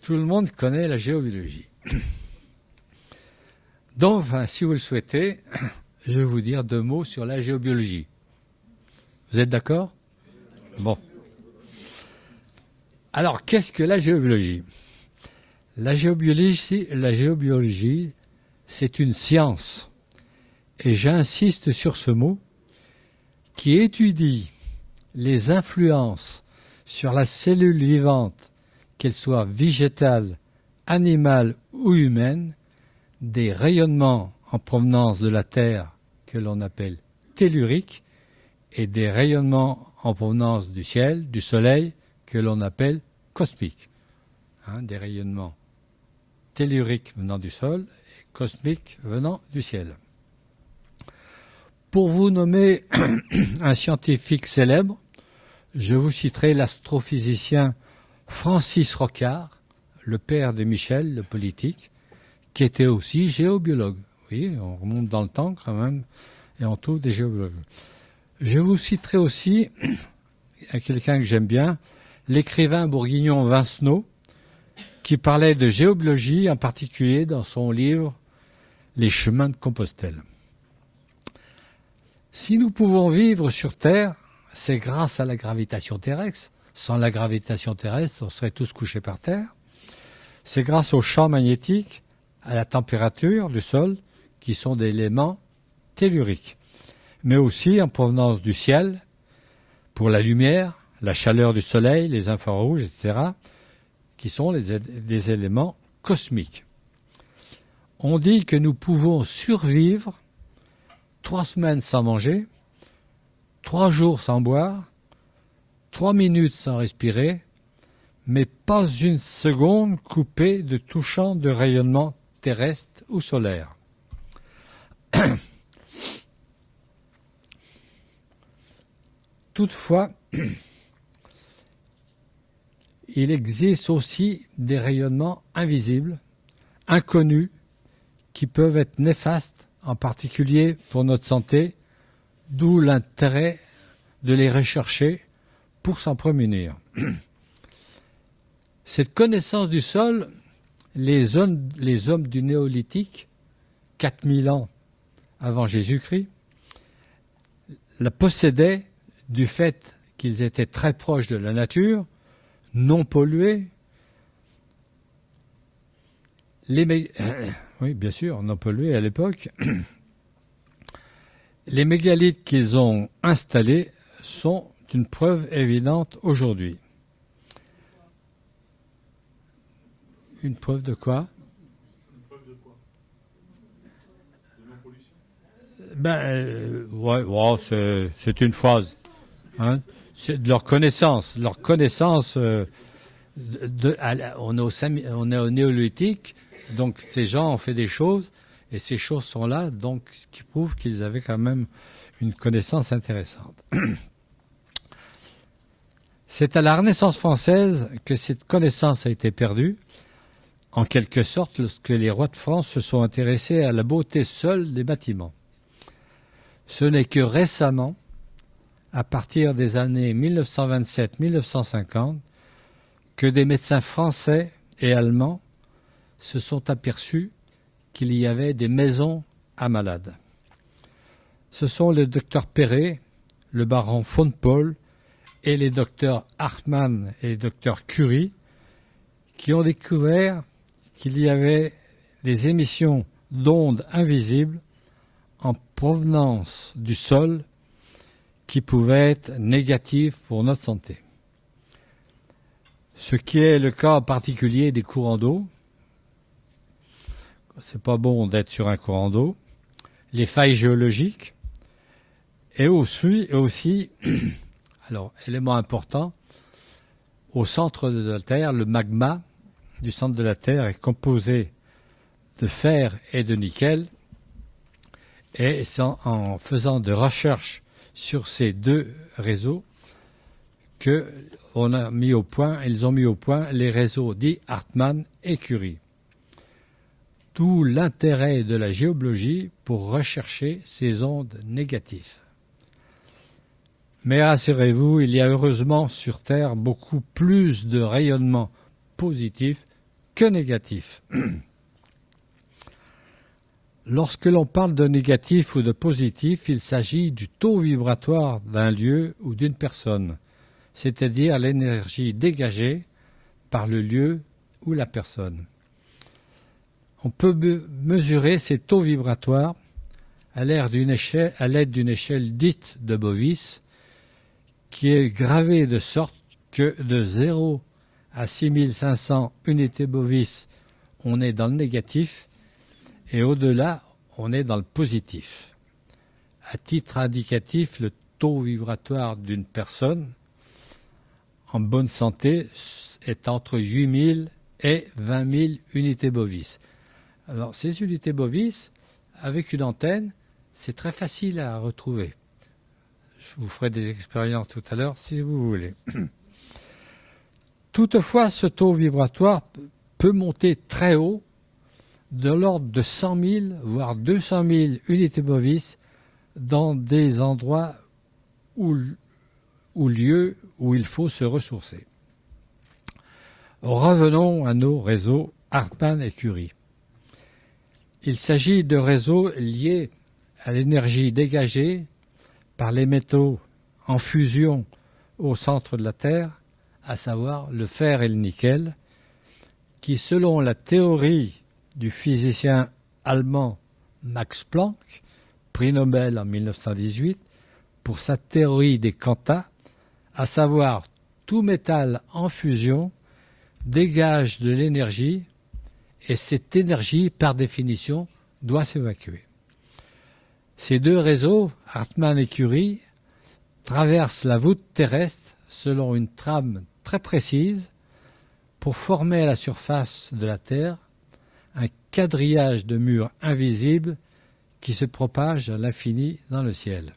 Tout le monde connaît la géobiologie. Donc, si vous le souhaitez, je vais vous dire 2 mots sur la géobiologie. Vous êtes d'accord? Bon. Alors, qu'est-ce que la géobiologie? La géobiologie, c'est une science, et j'insiste sur ce mot, qui étudie les influences sur la cellule vivante, qu'elle soit végétale, animale ou humaine, des rayonnements en provenance de la Terre que l'on appelle telluriques et des rayonnements en provenance du ciel, du Soleil, que l'on appelle cosmiques. Des rayonnements telluriques venant du sol et cosmiques venant du ciel. Pour vous nommer un scientifique célèbre, je vous citerai l'astrophysicien Francis Rocard, le père de Michel, le politique, qui était aussi géobiologue. Oui, on remonte dans le temps quand même, et on trouve des géobiologues. Je vous citerai aussi quelqu'un que j'aime bien, l'écrivain bourguignon Vincenot, qui parlait de géobiologie, en particulier dans son livre « Les chemins de Compostelle ». Si nous pouvons vivre sur Terre, c'est grâce à la gravitation terrestre. Sans la gravitation terrestre, on serait tous couchés par terre. C'est grâce au champ magnétique, à la température du sol, qui sont des éléments telluriques. Mais aussi en provenance du ciel, pour la lumière, la chaleur du soleil, les infrarouges, etc., qui sont des éléments cosmiques. On dit que nous pouvons survivre 3 semaines sans manger, 3 jours sans boire, 3 minutes sans respirer, mais pas une seconde coupée de tout champ de rayonnement terrestre ou solaire. Toutefois, il existe aussi des rayonnements invisibles, inconnus, qui peuvent être néfastes, en particulier pour notre santé, d'où l'intérêt de les rechercher pour s'en prémunir. Cette connaissance du sol, les hommes du néolithique, 4000 ans avant Jésus-Christ, la possédaient du fait qu'ils étaient très proches de la nature, non pollués. Oui, bien sûr, non pollués à l'époque. Les mégalithes qu'ils ont installés sont une preuve évidente aujourd'hui. Une preuve de quoi? Une preuve de quoi? De non-pollution? C'est une phrase. C'est de leur connaissance. Leur connaissance, on est au néolithique, donc ces gens ont fait des choses, et ces choses sont là, donc ce qui prouve qu'ils avaient quand même une connaissance intéressante. C'est à la Renaissance française que cette connaissance a été perdue, en quelque sorte lorsque les rois de France se sont intéressés à la beauté seule des bâtiments. Ce n'est que récemment, à partir des années 1927-1950, que des médecins français et allemands se sont aperçus qu'il y avait des maisons à malades. Ce sont le docteur Perret, le baron von Paul et les docteurs Hartmann et les docteurs Curie qui ont découvert qu'il y avait des émissions d'ondes invisibles en provenance du sol qui pouvaient être négatives pour notre santé. Ce qui est le cas en particulier des courants d'eau. C'est pas bon d'être sur un courant d'eau. Les failles géologiques. Et aussi alors, élément important, au centre de la Terre, le magma du centre de la Terre est composé de fer et de nickel. Et c'est en faisant de recherches sur ces 2 réseaux qu'ils ont mis au point les réseaux dits Hartmann et Curie. D'où l'intérêt de la géobiologie pour rechercher ces ondes négatives. Mais rassurez-vous, il y a heureusement sur Terre beaucoup plus de rayonnement positif que négatif. Lorsque l'on parle de négatif ou de positif, il s'agit du taux vibratoire d'un lieu ou d'une personne, c'est-à-dire l'énergie dégagée par le lieu ou la personne. On peut mesurer ces taux vibratoires à l'aide d'une échelle dite de Bovis, qui est gravée de sorte que de 0 à 6500 unités Bovis, on est dans le négatif, et au-delà, on est dans le positif. À titre indicatif, le taux vibratoire d'une personne en bonne santé est entre 8000 et 20 000 unités Bovis. Alors, ces unités Bovis, avec une antenne, c'est très facile à retrouver. Je vous ferai des expériences tout à l'heure si vous voulez. Toutefois, ce taux vibratoire peut monter très haut, de l'ordre de 100 000, voire 200 000 unités Bovis dans des endroits ou lieux où il faut se ressourcer. Revenons à nos réseaux Hartmann et Curie. Il s'agit de réseaux liés à l'énergie dégagée par les métaux en fusion au centre de la Terre, à savoir le fer et le nickel, qui, selon la théorie du physicien allemand Max Planck, prix Nobel en 1918, pour sa théorie des quanta, à savoir tout métal en fusion dégage de l'énergie et cette énergie, par définition, doit s'évacuer. Ces deux réseaux, Hartmann et Curie, traversent la voûte terrestre selon une trame très précise pour former à la surface de la Terre un quadrillage de murs invisibles qui se propage à l'infini dans le ciel.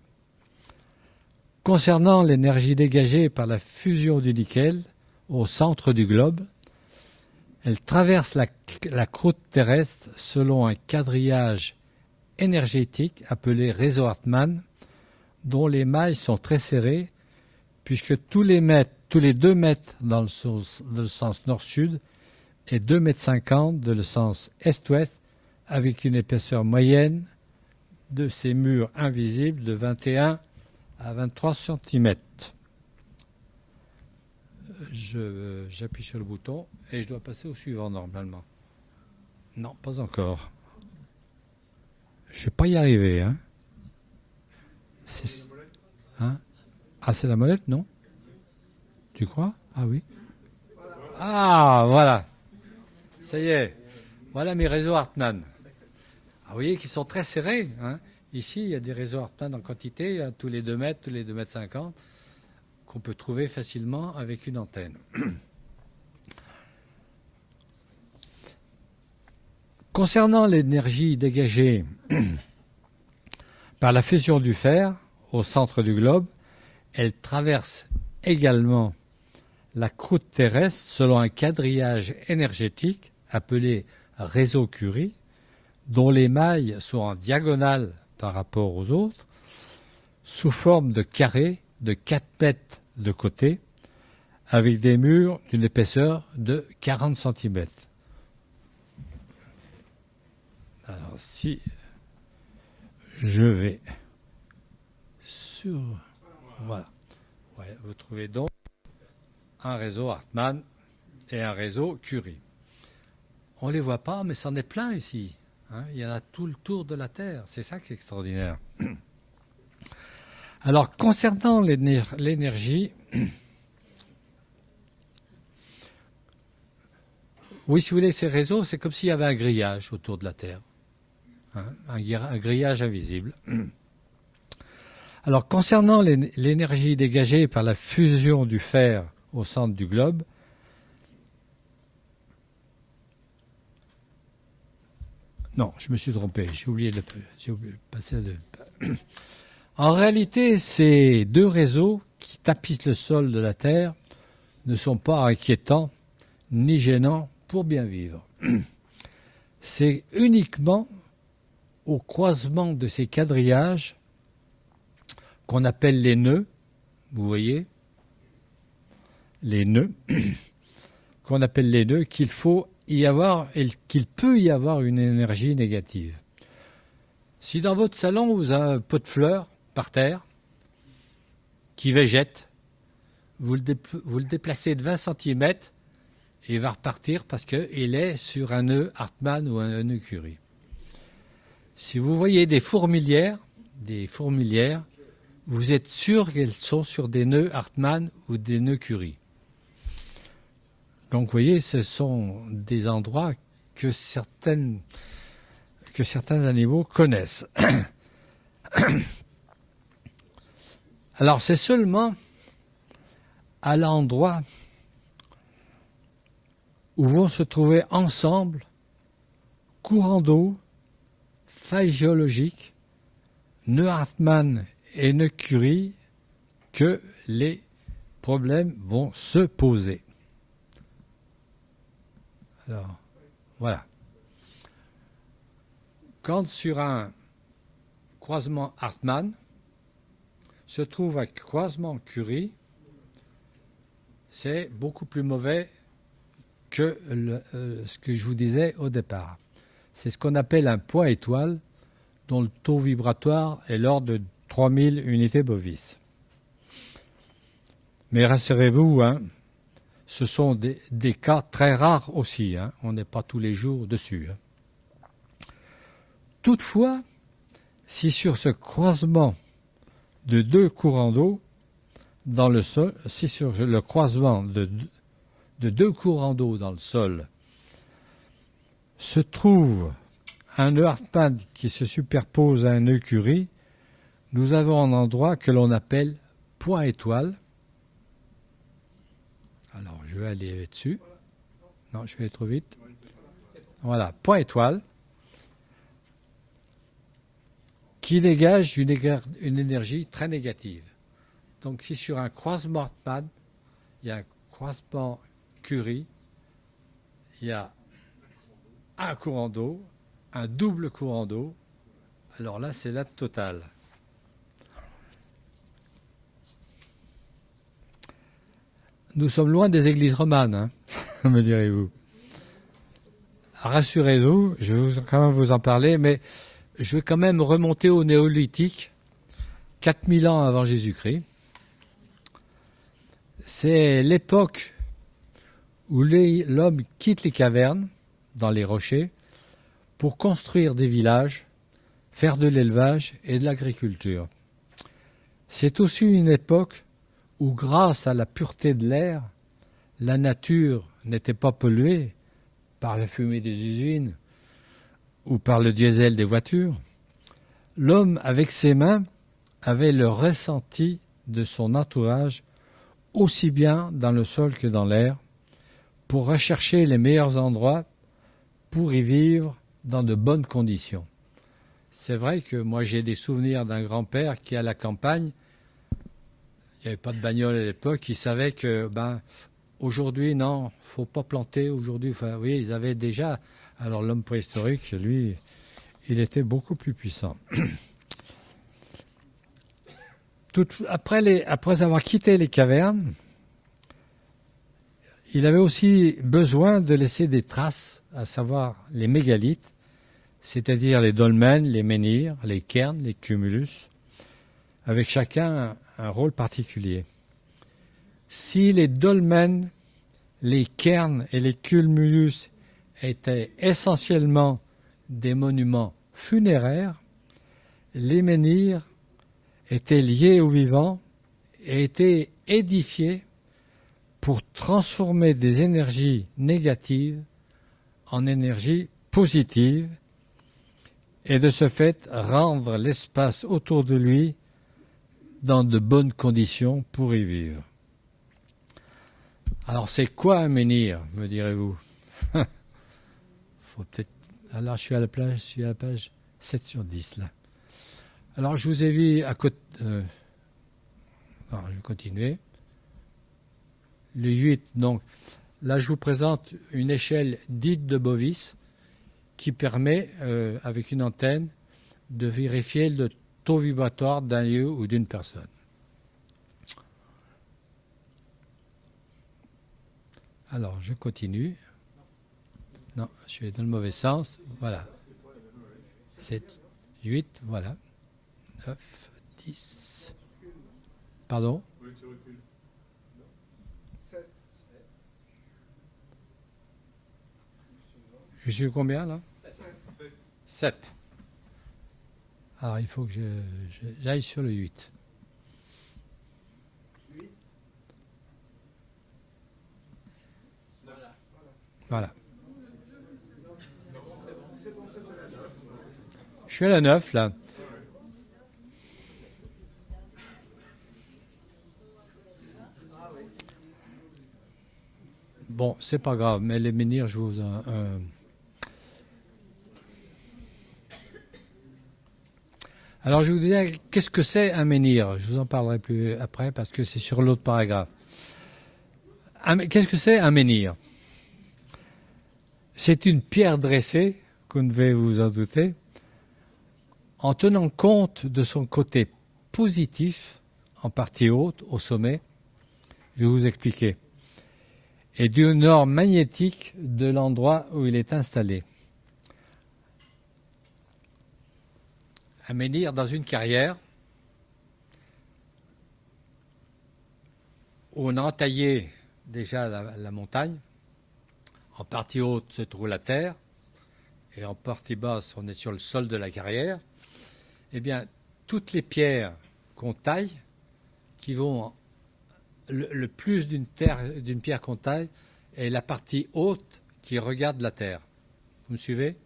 Concernant l'énergie dégagée par la fusion du nickel au centre du globe, elle traverse la croûte terrestre selon un quadrillage énergétique appelé réseau Hartmann, dont les mailles sont très serrées, puisque tous les 2 mètres dans le sens nord-sud et 2,50 m dans le sens est-ouest, avec une épaisseur moyenne de ces murs invisibles de 21 à 23 cm. J'appuie sur le bouton et je dois passer au suivant normalement. Non, pas encore. Je ne vais pas y arriver. Hein. Hein? Ah, c'est la molette, non? Tu crois? Ah oui. Ah, voilà. Ça y est. Voilà mes réseaux Hartmann. Ah, vous voyez qu'ils sont très serrés. Hein. Ici, il y a des réseaux Hartmann en quantité, hein, tous les 2 mètres, tous les 2,50 m, qu'on peut trouver facilement avec une antenne. Concernant l'énergie dégagée par la fusion du fer au centre du globe, elle traverse également la croûte terrestre selon un quadrillage énergétique appelé réseau Curie, dont les mailles sont en diagonale par rapport aux autres, sous forme de carrés de 4 mètres de côté, avec des murs d'une épaisseur de 40 cm. Alors, si je vais sur... Voilà. Ouais, vous trouvez donc un réseau Hartmann et un réseau Curie. On ne les voit pas, mais c'en est plein ici. Hein, il y en a tout le tour de la Terre. C'est ça qui est extraordinaire. Alors, concernant l'énergie, oui, si vous voulez, ces réseaux, c'est comme s'il y avait un grillage autour de la Terre. Hein, un grillage invisible. Alors, concernant l'énergie dégagée par la fusion du fer au centre du globe, non, je me suis trompé, j'ai oublié de passer En réalité, ces deux réseaux qui tapissent le sol de la Terre ne sont pas inquiétants ni gênants pour bien vivre. C'est uniquement au croisement de ces quadrillages qu'on appelle les nœuds, vous voyez, les nœuds, qu'on appelle les nœuds, qu'il faut y avoir et qu'il peut y avoir une énergie négative. Si dans votre salon, vous avez un pot de fleurs par terre qui végète, vous le déplacez de 20 cm et il va repartir parce qu'il est sur un nœud Hartmann ou un nœud Curie. Si vous voyez des fourmilières, vous êtes sûr qu'elles sont sur des nœuds Hartmann ou des nœuds Curie. Donc, vous voyez, ce sont des endroits que certains animaux connaissent. Alors, c'est seulement à l'endroit où vont se trouver ensemble courant d'eau, faille géologique, nœud Hartmann et nœud Curie que les problèmes vont se poser. Alors, voilà. Quand sur un croisement Hartmann se trouve un croisement Curie, c'est beaucoup plus mauvais que ce que je vous disais au départ. C'est ce qu'on appelle un point étoile dont le taux vibratoire est l'ordre de 3000 unités bovis. Mais rassurez-vous, ce sont des cas très rares aussi. On n'est pas tous les jours dessus. Toutefois, si sur ce croisement de deux courants d'eau dans le sol, si sur le croisement de deux courants d'eau dans le sol se trouve un nœud Hartmann qui se superpose à un nœud Curie, nous avons un endroit que l'on appelle point étoile. Alors, je vais aller dessus. Non, je vais aller trop vite. Voilà, point étoile qui dégage une énergie très négative. Donc, si sur un croisement Hartmann, il y a un croisement Curie, il y a un courant d'eau, un double courant d'eau, alors là, c'est la totale. Nous sommes loin des églises romanes, me direz-vous. Rassurez-vous, je vais quand même vous en parler, mais je vais quand même remonter au néolithique, 4000 ans avant Jésus-Christ. C'est l'époque où l'homme quitte les cavernes, dans les rochers, pour construire des villages, faire de l'élevage et de l'agriculture. C'est aussi une époque où, grâce à la pureté de l'air, la nature n'était pas polluée par la fumée des usines ou par le diesel des voitures. L'homme, avec ses mains, avait le ressenti de son entourage, aussi bien dans le sol que dans l'air, pour rechercher les meilleurs endroits pour y vivre dans de bonnes conditions. C'est vrai que moi j'ai des souvenirs d'un grand-père qui, à la campagne, il n'y avait pas de bagnole à l'époque, il savait que aujourd'hui, non, il ne faut pas planter aujourd'hui. Enfin, oui, ils avaient déjà. Alors l'homme préhistorique, lui, il était beaucoup plus puissant. Après avoir quitté les cavernes, il avait aussi besoin de laisser des traces, à savoir les mégalithes, c'est-à-dire les dolmens, les menhirs, les cairns, les cumulus, avec chacun un rôle particulier. Si les dolmens, les cairns et les cumulus étaient essentiellement des monuments funéraires, les menhirs étaient liés aux vivants et étaient édifiés pour transformer des énergies négatives en énergies positives et de ce fait rendre l'espace autour de lui dans de bonnes conditions pour y vivre. Alors c'est quoi un menhir, me direz-vous? Faut peut-être. Alors je suis à la page 7 sur 10 là. Alors je vous ai vu à côté. Alors je vais continuer. Le 8, donc là je vous présente une échelle dite de Bovis qui permet, avec une antenne, de vérifier le taux vibratoire d'un lieu ou d'une personne. Alors, je continue. Non, je suis dans le mauvais sens. Voilà. 7, 8, voilà. 9, 10. Pardon? Oui, tu recules. Je suis combien là? 7. Alors, il faut que j'aille sur le 8. Voilà. Je suis à la 9 là. Bon, c'est pas grave, mais les menhirs, je vous Alors, je vous disais, qu'est-ce que c'est un menhir? Je vous en parlerai plus après parce que c'est sur l'autre paragraphe. Qu'est-ce que c'est un menhir? C'est une pierre dressée, vous devez vous en douter, en tenant compte de son côté positif, en partie haute, au sommet, je vais vous expliquer, et du nord magnétique de l'endroit où il est installé. Un menhir dans une carrière où on a entaillé déjà la montagne. En partie haute se trouve la terre et en partie basse on est sur le sol de la carrière. Eh bien, toutes les pierres qu'on taille, qui vont le plus d'une pierre qu'on taille, est la partie haute qui regarde la terre. Vous me suivez?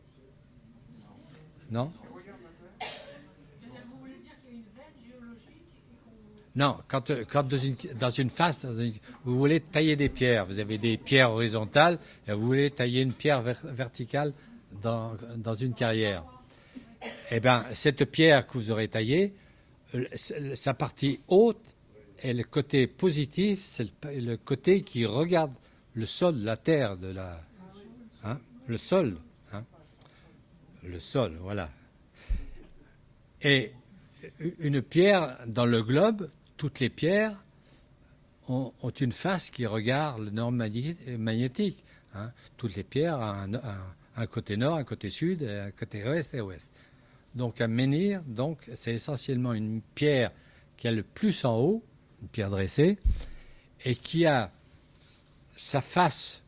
Non? Non, quand dans une face, vous voulez tailler des pierres, vous avez des pierres horizontales et vous voulez tailler une pierre verticale dans une carrière. Eh bien, cette pierre que vous aurez taillée, sa partie haute est le côté positif, c'est le côté qui regarde le sol, la terre le sol, le sol, voilà. Et une pierre dans le globe, toutes les pierres ont une face qui regarde le nord magnétique. Toutes les pierres ont un côté nord, un côté sud, un côté ouest et ouest. Donc un menhir, c'est essentiellement une pierre qui a le plus en haut, une pierre dressée, et qui a sa face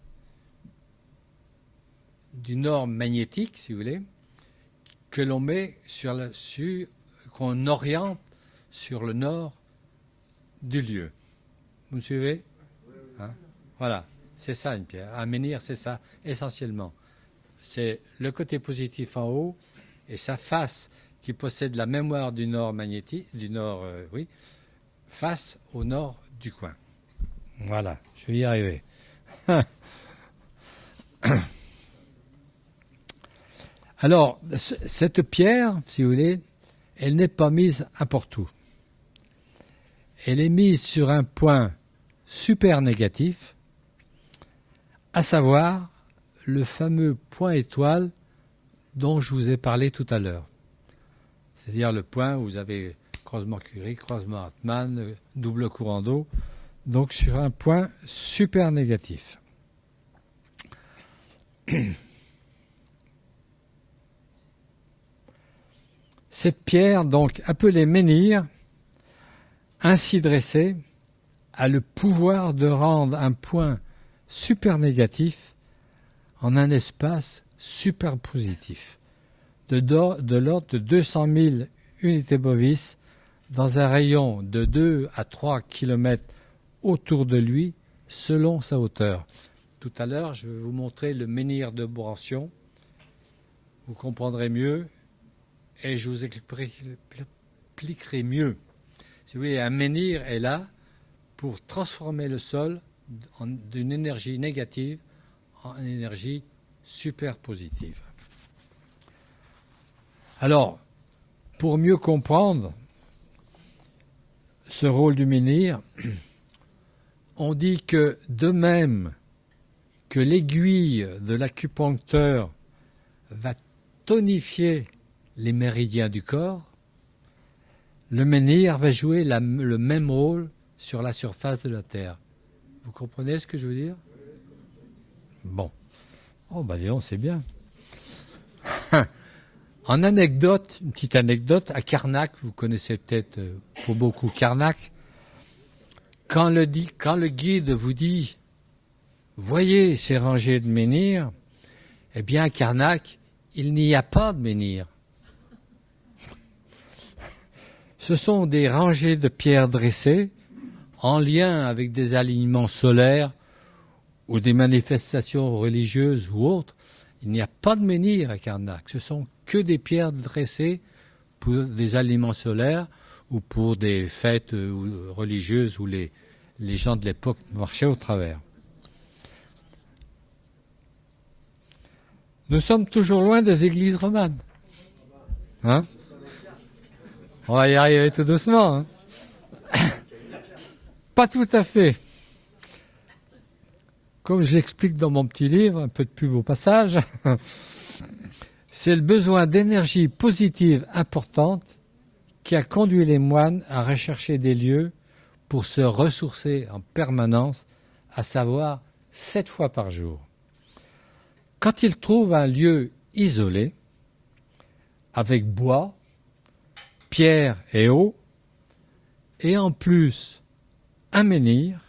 du nord magnétique, si vous voulez, que l'on met qu'on oriente sur le nord du lieu. Vous me suivez? Voilà, c'est ça une pierre. Un menhir, c'est ça, essentiellement. C'est le côté positif en haut et sa face qui possède la mémoire du nord magnétique, face au nord du coin. Voilà, je vais y arriver. Alors, cette pierre, si vous voulez, elle n'est pas mise n'importe où. Elle est mise sur un point super négatif, à savoir le fameux point étoile dont je vous ai parlé tout à l'heure. C'est-à-dire le point où vous avez croisement Curie, croisement Hartmann, double courant d'eau, donc sur un point super négatif. Cette pierre, donc appelée menhir, ainsi dressée, a le pouvoir de rendre un point super négatif en un espace super positif, de l'ordre de 200 000 unités bovis dans un rayon de 2 à 3 km autour de lui, selon sa hauteur. Tout à l'heure, je vais vous montrer le menhir de Brancion. Vous comprendrez mieux et je vous expliquerai mieux. Si vous voulez, un menhir est là pour transformer le sol d'une énergie négative en énergie super positive. Alors, pour mieux comprendre ce rôle du menhir, on dit que de même que l'aiguille de l'acupuncteur va tonifier les méridiens du corps, le menhir va jouer le même rôle sur la surface de la Terre. Vous comprenez ce que je veux dire? Bon. Oh, bah, disons, c'est bien. En anecdote, une petite anecdote, à Carnac, vous connaissez peut-être pour beaucoup Carnac, quand le guide vous dit « Voyez ces rangées de menhirs », eh bien, à Carnac, il n'y a pas de menhirs. Ce sont des rangées de pierres dressées en lien avec des alignements solaires ou des manifestations religieuses ou autres. Il n'y a pas de menhir à Carnac. Ce sont que des pierres dressées pour des aliments solaires ou pour des fêtes religieuses où les gens de l'époque marchaient au travers. Nous sommes toujours loin des églises romanes. Hein? On va y arriver tout doucement. Hein? Pas tout à fait. Comme je l'explique dans mon petit livre, un peu de pub au passage, c'est le besoin d'énergie positive importante qui a conduit les moines à rechercher des lieux pour se ressourcer en permanence, à savoir 7 fois par jour. Quand ils trouvent un lieu isolé, avec bois, pierre et eau, et en plus un menhir,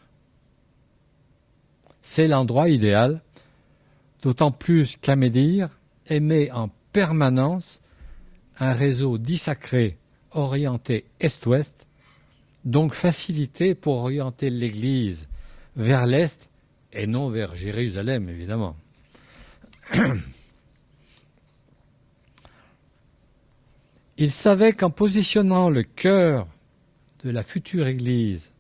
c'est l'endroit idéal, d'autant plus qu'un menhir émet en permanence un réseau dit sacré orienté est-ouest, donc facilité pour orienter l'Église vers l'est et non vers Jérusalem, évidemment. Il savait qu'en positionnant le cœur de la future Église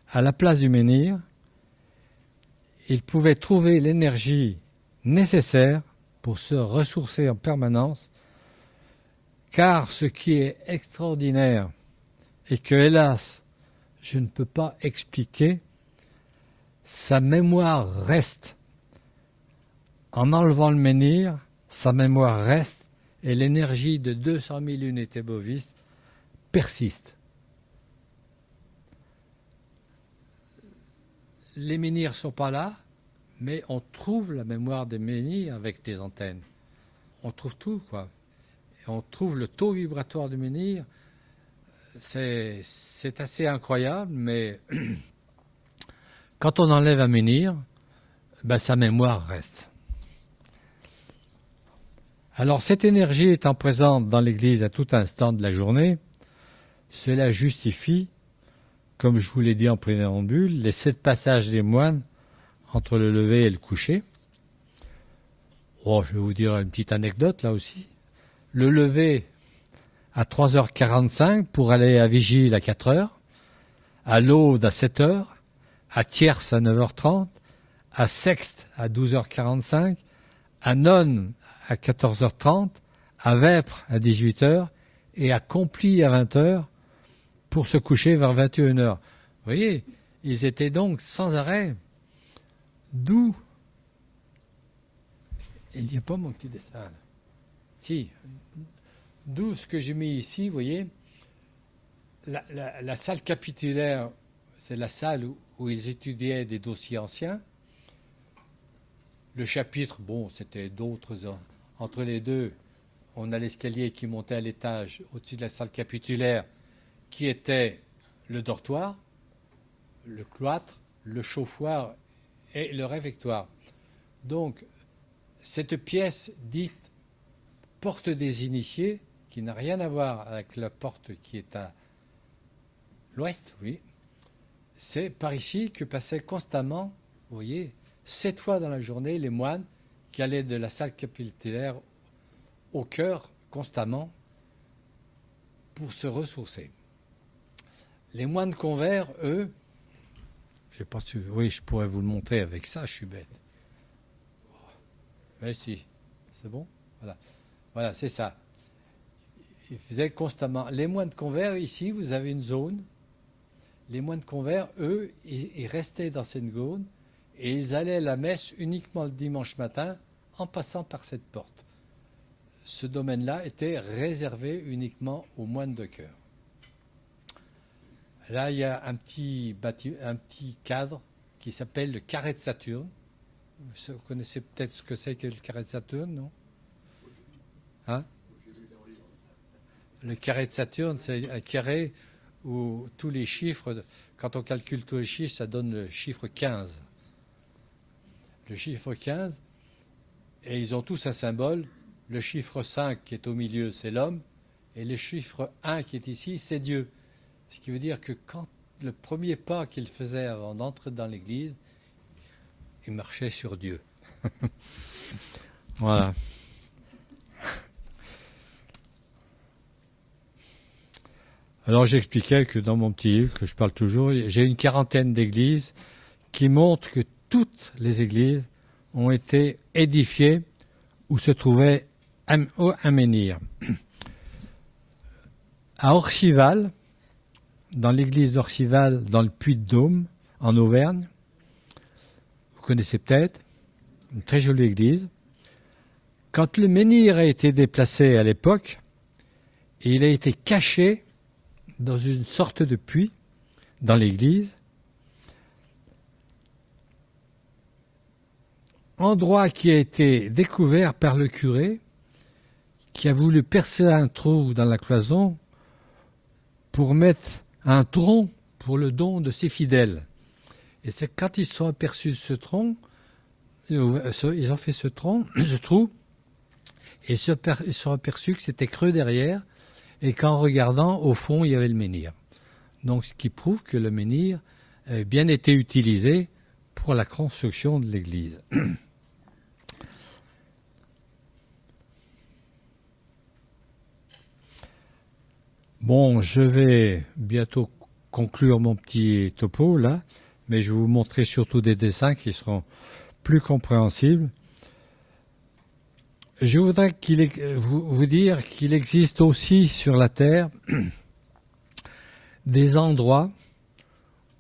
à la place du menhir, il pouvait trouver l'énergie nécessaire pour se ressourcer en permanence, car ce qui est extraordinaire et que, hélas, je ne peux pas expliquer, sa mémoire reste. En enlevant le menhir, sa mémoire reste et l'énergie de 200 000 unités bovistes persiste. Les menhirs ne sont pas là, mais on trouve la mémoire des menhirs avec des antennes. On trouve tout, quoi. Et on trouve le taux vibratoire du menhir. C'est assez incroyable, mais quand on enlève un menhir, ben, sa mémoire reste. Alors, cette énergie étant présente dans l'Église à tout instant de la journée, cela justifie, comme je vous l'ai dit en préambule, les 7 passages des moines entre le lever et le coucher. Oh, je vais vous dire une petite anecdote là aussi. Le lever à 3h45 pour aller à Vigile à 4h, à l'Aude à 7h, à Tierce à 9h30, à Sexte à 12h45, à Nonne à 14h30, à Vêpres à 18h et à Complis à 20h pour se coucher vers 21h. Vous voyez, ils étaient donc sans arrêt. D'où il n'y a pas mon petit dessin là. Si. D'où ce que j'ai mis ici, vous voyez, la salle capitulaire, c'est la salle où ils étudiaient des dossiers anciens. Le chapitre, bon, c'était d'autres. Entre les deux, on a l'escalier qui montait à l'étage au-dessus de la salle capitulaire, qui était le dortoir, le cloître, le chauffoir et le réfectoire. Donc, cette pièce dite porte des initiés, qui n'a rien à voir avec la porte qui est à l'ouest, oui, c'est par ici que passaient constamment, vous voyez, 7 fois dans la journée, les moines qui allaient de la salle capitulaire au chœur constamment pour se ressourcer. Les moines convers, eux, je sais pas si, oui, je pourrais vous le montrer avec ça, je suis bête. Mais si, c'est bon, voilà, c'est ça. Ils faisaient constamment. Les moines convers, ici, vous avez une zone. Les moines convers, eux, ils restaient dans cette zone et ils allaient à la messe uniquement le dimanche matin en passant par cette porte. Ce domaine-là était réservé uniquement aux moines de chœur. Là, il y a un petit cadre qui s'appelle le carré de Saturne. Vous connaissez peut-être ce que c'est que le carré de Saturne, non? Hein? Le carré de Saturne, c'est un carré où tous les chiffres, quand on calcule tous les chiffres, ça donne le chiffre 15. Le chiffre 15, et ils ont tous un symbole. Le chiffre 5 qui est au milieu, c'est l'homme, et le chiffre 1 qui est ici, c'est Dieu. Ce qui veut dire que quand le premier pas qu'il faisait avant d'entrer dans l'église, il marchait sur Dieu. Voilà. Alors j'expliquais que dans mon petit livre, que je parle toujours, j'ai une quarantaine d'églises qui montrent que toutes les églises ont été édifiées où se trouvait un menhir. À Orcival, dans l'église d'Orcival, dans le Puy-de-Dôme, en Auvergne, vous connaissez peut-être, une très jolie église. Quand le menhir a été déplacé à l'époque, il a été caché dans une sorte de puits dans l'église, endroit qui a été découvert par le curé qui a voulu percer un trou dans la cloison pour mettre un tronc pour le don de ses fidèles. Et c'est quand ils sont aperçus ce tronc, ils ont fait ce trou, et ils se sont aperçus que c'était creux derrière, et qu'en regardant, au fond, il y avait le menhir. Donc, ce qui prouve que le menhir a bien été utilisé pour la construction de l'église. Bon, je vais bientôt conclure mon petit topo, là, mais je vais vous montrer surtout des dessins qui seront plus compréhensibles. Je voudrais vous dire qu'il existe aussi sur la Terre des endroits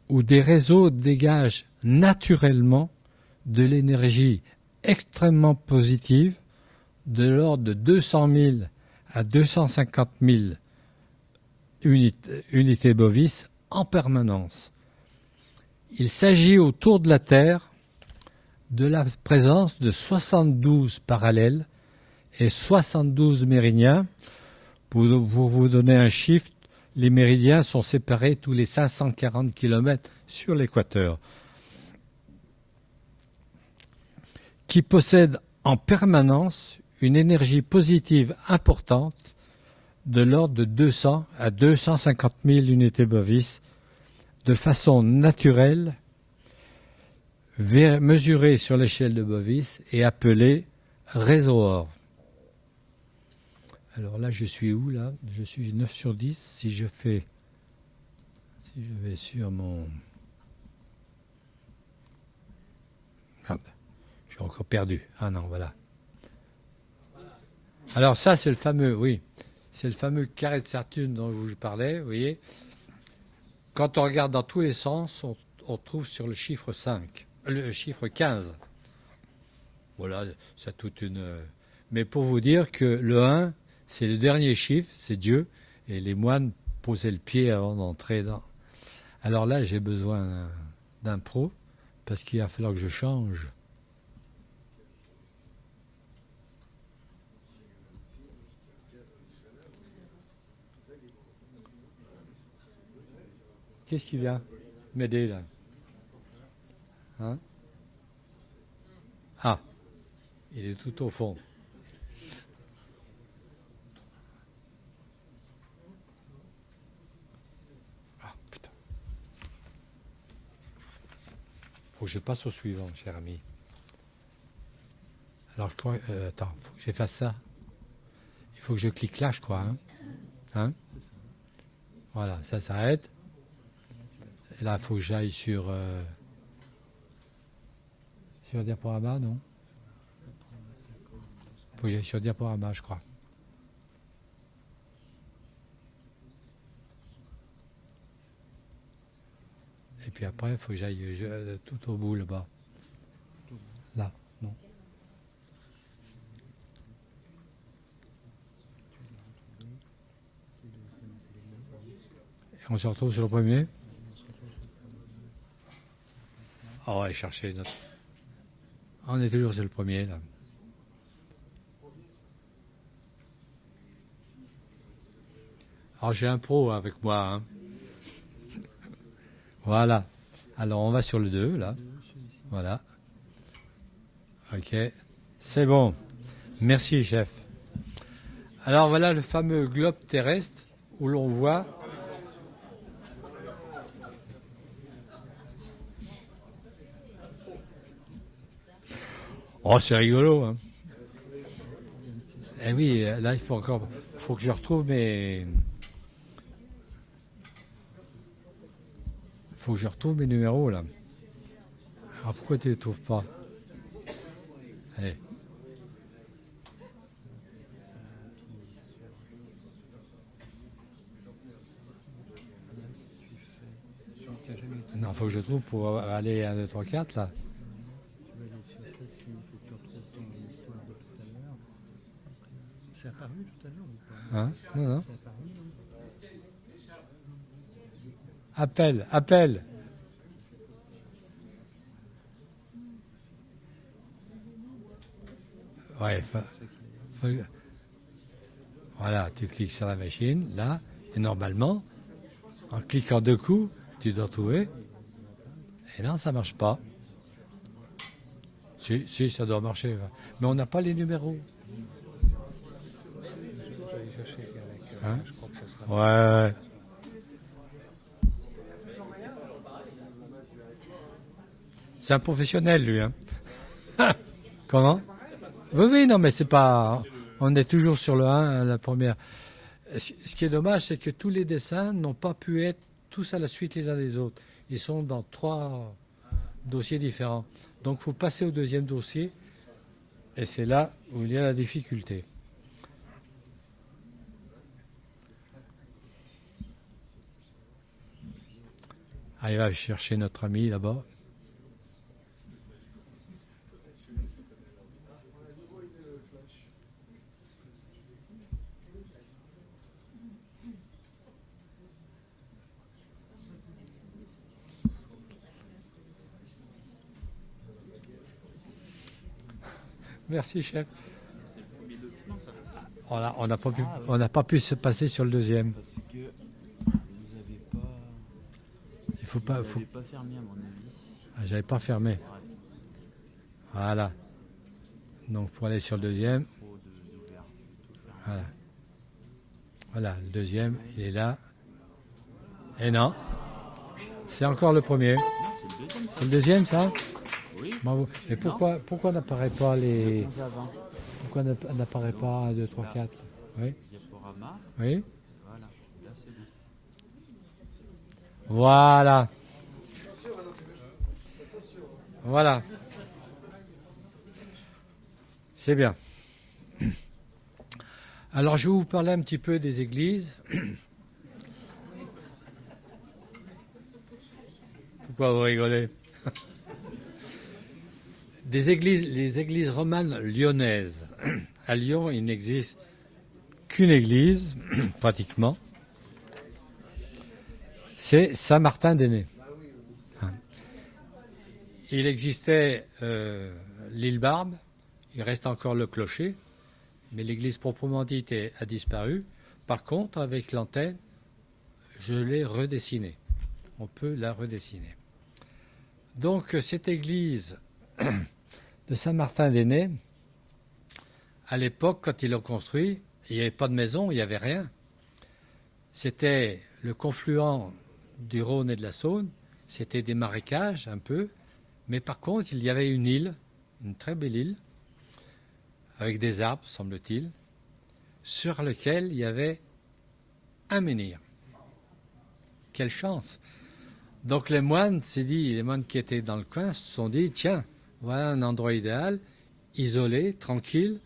où des réseaux dégagent naturellement de l'énergie extrêmement positive de l'ordre de 200 000 à 250 000 unités bovis en permanence. Il s'agit autour de la Terre de la présence de 72 parallèles et 72 méridiens. Pour vous donner un chiffre, les méridiens sont séparés tous les 540 km sur l'équateur, qui possèdent en permanence une énergie positive importante de l'ordre de 200 à 250 000 unités bovis de façon naturelle, mesurée sur l'échelle de Bovis et appelée réseau or. Alors là, je suis où là? Je suis 9 sur 10. Si je vais sur mon... Merde, je suis encore perdu. Ah non, voilà. Alors ça, c'est le fameux carré de Saturne dont je vous parlais, vous voyez. Quand on regarde dans tous les sens, on trouve sur le chiffre 5, le chiffre 15. Voilà, c'est toute une... Mais pour vous dire que le 1, c'est le dernier chiffre, c'est Dieu, et les moines posaient le pied avant d'entrer dans... Alors là, j'ai besoin d'un pro, parce qu'il va falloir que je change. Qu'est-ce qui vient m'aider là? Hein? Ah, il est tout au fond. Ah, putain. Faut que je passe au suivant, cher ami. Alors, je crois... attends, faut que j'efface ça. Il faut que je clique là, je crois. Hein? Voilà, ça s'arrête. Et là, il faut que j'aille sur diaporama, non? Il faut que j'aille sur diaporama, je crois. Et puis après, il faut que j'aille tout au bout, là-bas. Là, non. Et on se retrouve sur le premier. Ah ouais, chercher notre... On est toujours sur le premier, là. Alors, j'ai un pro avec moi. Hein. Voilà. Alors, on va sur le 2, là. Voilà. OK. C'est bon. Merci, chef. Alors, voilà le fameux globe terrestre où l'on voit... Oh, c'est rigolo, hein. Eh oui, là, il faut que je retrouve mes... Faut que je retrouve mes numéros, là. Alors, pourquoi tu ne les trouves pas? Allez. Non, il faut que je trouve pour aller à 1, 2, 3, 4, là. C'est apparu tout à l'heure ou pas? Hein? Non, non. C'est apparu, non? Appel. Ouais, voilà, tu cliques sur la machine, là, et normalement, en cliquant 2 coups, tu dois trouver. Et non, ça marche pas. Si, ça doit marcher. Mais on n'a pas les numéros. Hein? Je crois que ça sera. Ouais. C'est un professionnel, lui. Hein. Comment? Oui, non, mais c'est pas... On est toujours sur le 1, la première. Ce qui est dommage, c'est que tous les dessins n'ont pas pu être tous à la suite les uns des autres. Ils sont dans 3 dossiers différents. Donc, il faut passer au deuxième dossier. Et c'est là où il y a la difficulté. Ah, il va chercher notre ami là-bas. Merci, chef. On n'a pas pu se passer sur le deuxième. Parce que vous n'avez pas. Il faut pas. Vous n'avez pas fermé, à mon avis. Ah, j'avais pas fermé. Voilà. Donc pour aller sur le deuxième. Trop d'ouvert. Voilà. Voilà, le deuxième, il est là. Et non. C'est encore le premier. C'est le deuxième, ça? Oui. Bravo. Et pourquoi n'apparaît pas les. 11 à 20. Pourquoi n'apparaît pas 1, 2, 3, 4? Oui. Diaporama. Oui. Voilà. Là, c'est bon. Voilà. Voilà. C'est bien. Alors, je vais vous parler un petit peu des églises. Pourquoi vous rigolez? Les églises romanes lyonnaises. À Lyon, il n'existe qu'une église, pratiquement. C'est Saint-Martin-d'Énée. Il existait l'île Barbe, il reste encore le clocher, mais l'église proprement dite a disparu. Par contre, avec l'antenne, je l'ai redessinée. On peut la redessiner. Donc, cette église de Saint-Martin-d'Énée, à l'époque, quand ils l'ont construit, il n'y avait pas de maison, il n'y avait rien. C'était le confluent du Rhône et de la Saône, c'était des marécages un peu, mais par contre, il y avait une île, une très belle île, avec des arbres, semble-t-il, sur lequel il y avait un menhir. Quelle chance! Donc les moines les moines qui étaient dans le coin se sont dit, tiens, voilà un endroit idéal, isolé, tranquille,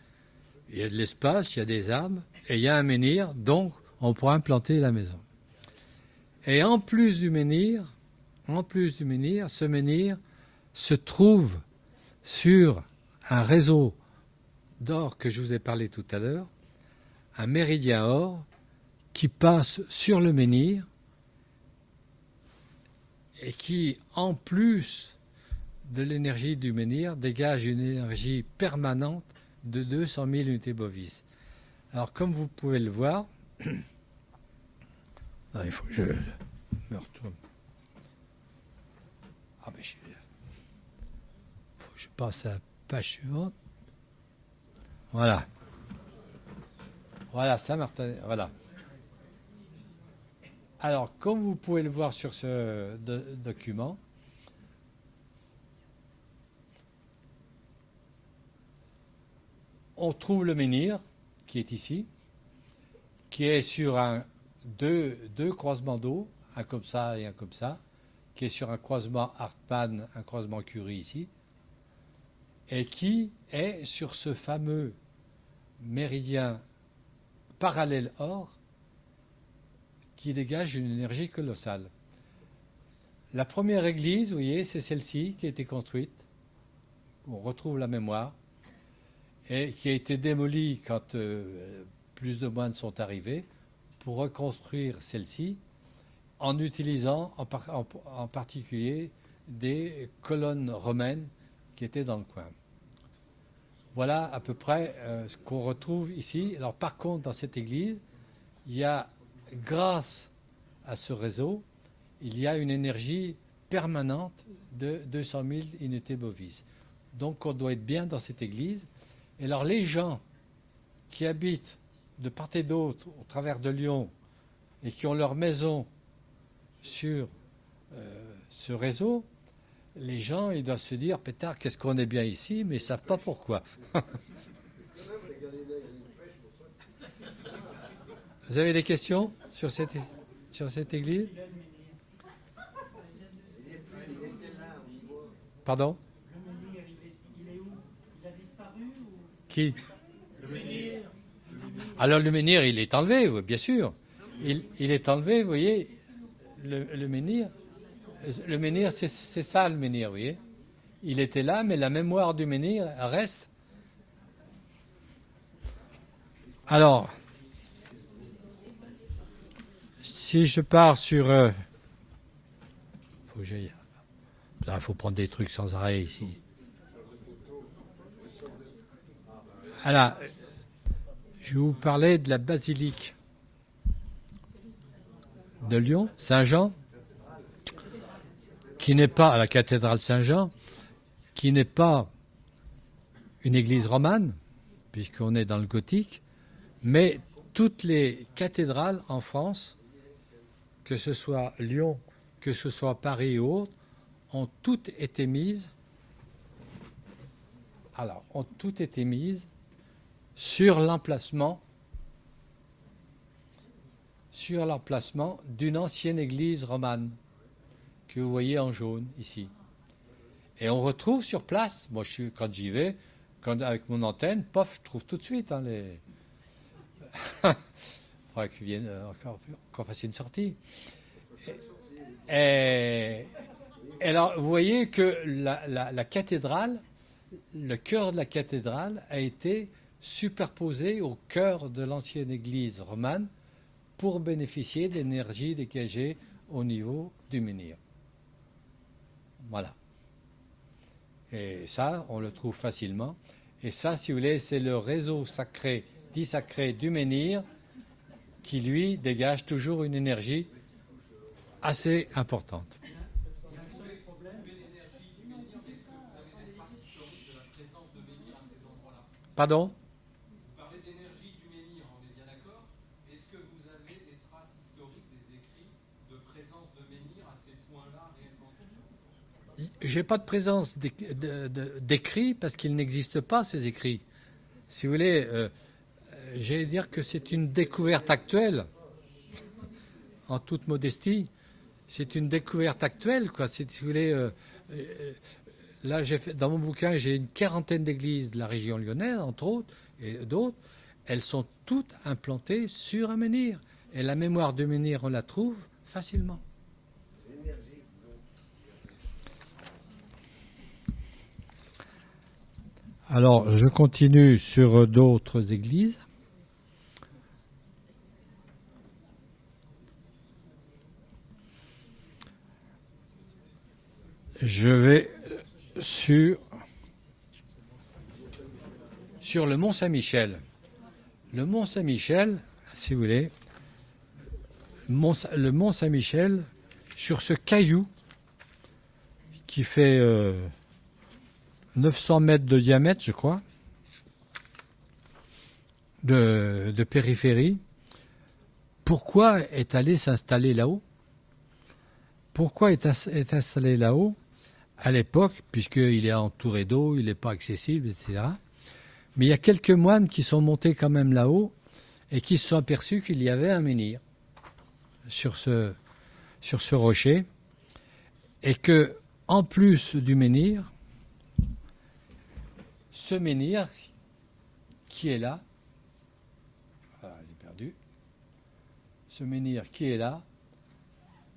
il y a de l'espace, il y a des arbres, et il y a un menhir, donc on pourra implanter la maison. Et en plus du menhir, ce menhir se trouve sur un réseau d'or que je vous ai parlé tout à l'heure, un méridien or qui passe sur le menhir et qui, en plus de l'énergie du menhir dégage une énergie permanente de 200 000 unités bovis. Alors, comme vous pouvez le voir, il faut que je me retourne. Ah, mais faut que je passe à la page suivante. Voilà. Voilà, ça, Martin. Voilà. Alors, comme vous pouvez le voir sur ce document, on trouve le menhir qui est ici, qui est sur deux croisements d'eau, un comme ça et un comme ça, qui est sur un croisement Hartmann, un croisement Curie ici, et qui est sur ce fameux méridien parallèle or qui dégage une énergie colossale. La première église, vous voyez, c'est celle-ci qui a été construite. On retrouve la mémoire. Et qui a été démolie quand plus de moines sont arrivés pour reconstruire celle-ci en utilisant en particulier des colonnes romaines qui étaient dans le coin. Voilà à peu près ce qu'on retrouve ici. Alors par contre, dans cette église, il y a, grâce à ce réseau, il y a une énergie permanente de 200 000 unités bovis. Donc on doit être bien dans cette église. Et alors les gens qui habitent de part et d'autre au travers de Lyon et qui ont leur maison sur ce réseau, les gens ils doivent se dire pétard, qu'est-ce qu'on est bien ici, mais ils ne savent pas pourquoi. Vous avez des questions sur cette église? Pardon? Qui? Le menhir. Alors le menhir, il est enlevé, oui, bien sûr. Il est enlevé, vous voyez, le menhir. Le menhir, c'est ça le menhir, vous voyez. Il était là, mais la mémoire du menhir reste. Alors, si je pars sur... faut que j'aille. Il faut prendre des trucs sans arrêt ici. Alors, je vais vous parler de la basilique de Lyon, Saint-Jean, qui n'est pas, à la cathédrale Saint-Jean, qui n'est pas une église romane, puisqu'on est dans le gothique, mais toutes les cathédrales en France, que ce soit Lyon, que ce soit Paris ou autres, ont toutes été mises sur l'emplacement d'une ancienne église romane que vous voyez en jaune ici. Et on retrouve sur place, moi quand j'y vais, avec mon antenne, pof, je trouve tout de suite les... Il faudrait qu'ils viennent qu'on fasse une sortie. Et alors, vous voyez que la cathédrale, le cœur de la cathédrale a été superposé au cœur de l'ancienne église romane pour bénéficier de l'énergie dégagée au niveau du menhir. Voilà. Et ça, on le trouve facilement. Et ça, si vous voulez, c'est le réseau sacré, dit sacré du menhir, qui, lui, dégage toujours une énergie assez importante. Pardon ? Vous parlez d'énergie du menhir, on est bien d'accord. Est-ce que vous avez des traces historiques, des écrits de présence de menhir à ces points-là réellement? J'ai pas de présence d'écrits parce qu'il n'existe pas ces écrits. Si vous voulez, j'allais dire que c'est une découverte actuelle, en toute modestie. C'est une découverte actuelle, quoi. Si vous voulez, là, dans mon bouquin, j'ai une quarantaine d'églises de la région lyonnaise, entre autres, et d'autres. Elles sont toutes implantées sur un menhir. Et la mémoire du menhir, on la trouve facilement. Alors, je continue sur d'autres églises. Je sur le Mont Saint-Michel. Le Mont Saint-Michel, si vous voulez, le Mont Saint-Michel, sur ce caillou qui fait 900 mètres de diamètre, je crois, de périphérie, pourquoi est allé s'installer là-haut? Pourquoi est installé là-haut à l'époque, puisqu'il est entouré d'eau, il n'est pas accessible, etc. Mais il y a quelques moines qui sont montés quand même là-haut et qui se sont aperçus qu'il y avait un menhir sur ce rocher, et que, en plus du menhir, ce menhir qui est là, voilà, il est perdu, ce menhir qui est là,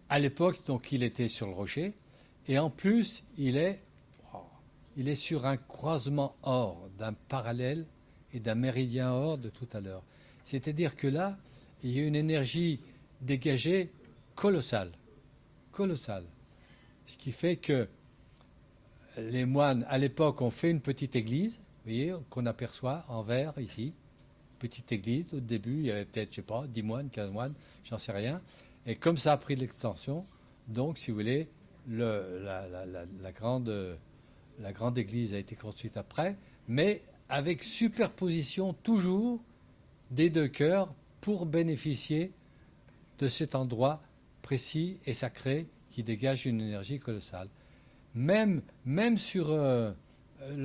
à l'époque, donc, il était sur le rocher, et en plus, il est sur un croisement or d'un parallèle et d'un méridien or de tout à l'heure. C'est-à-dire que là, il y a une énergie dégagée colossale. Colossale. Ce qui fait que les moines, à l'époque, ont fait une petite église, vous voyez, qu'on aperçoit en vert ici. Petite église, au début, il y avait peut-être, je ne sais pas, 10 moines, 15 moines, j'en sais rien. Et comme ça a pris de l'extension, donc, si vous voulez, la grande église a été construite après, mais avec superposition toujours des deux chœurs pour bénéficier de cet endroit précis et sacré qui dégage une énergie colossale. Même sur le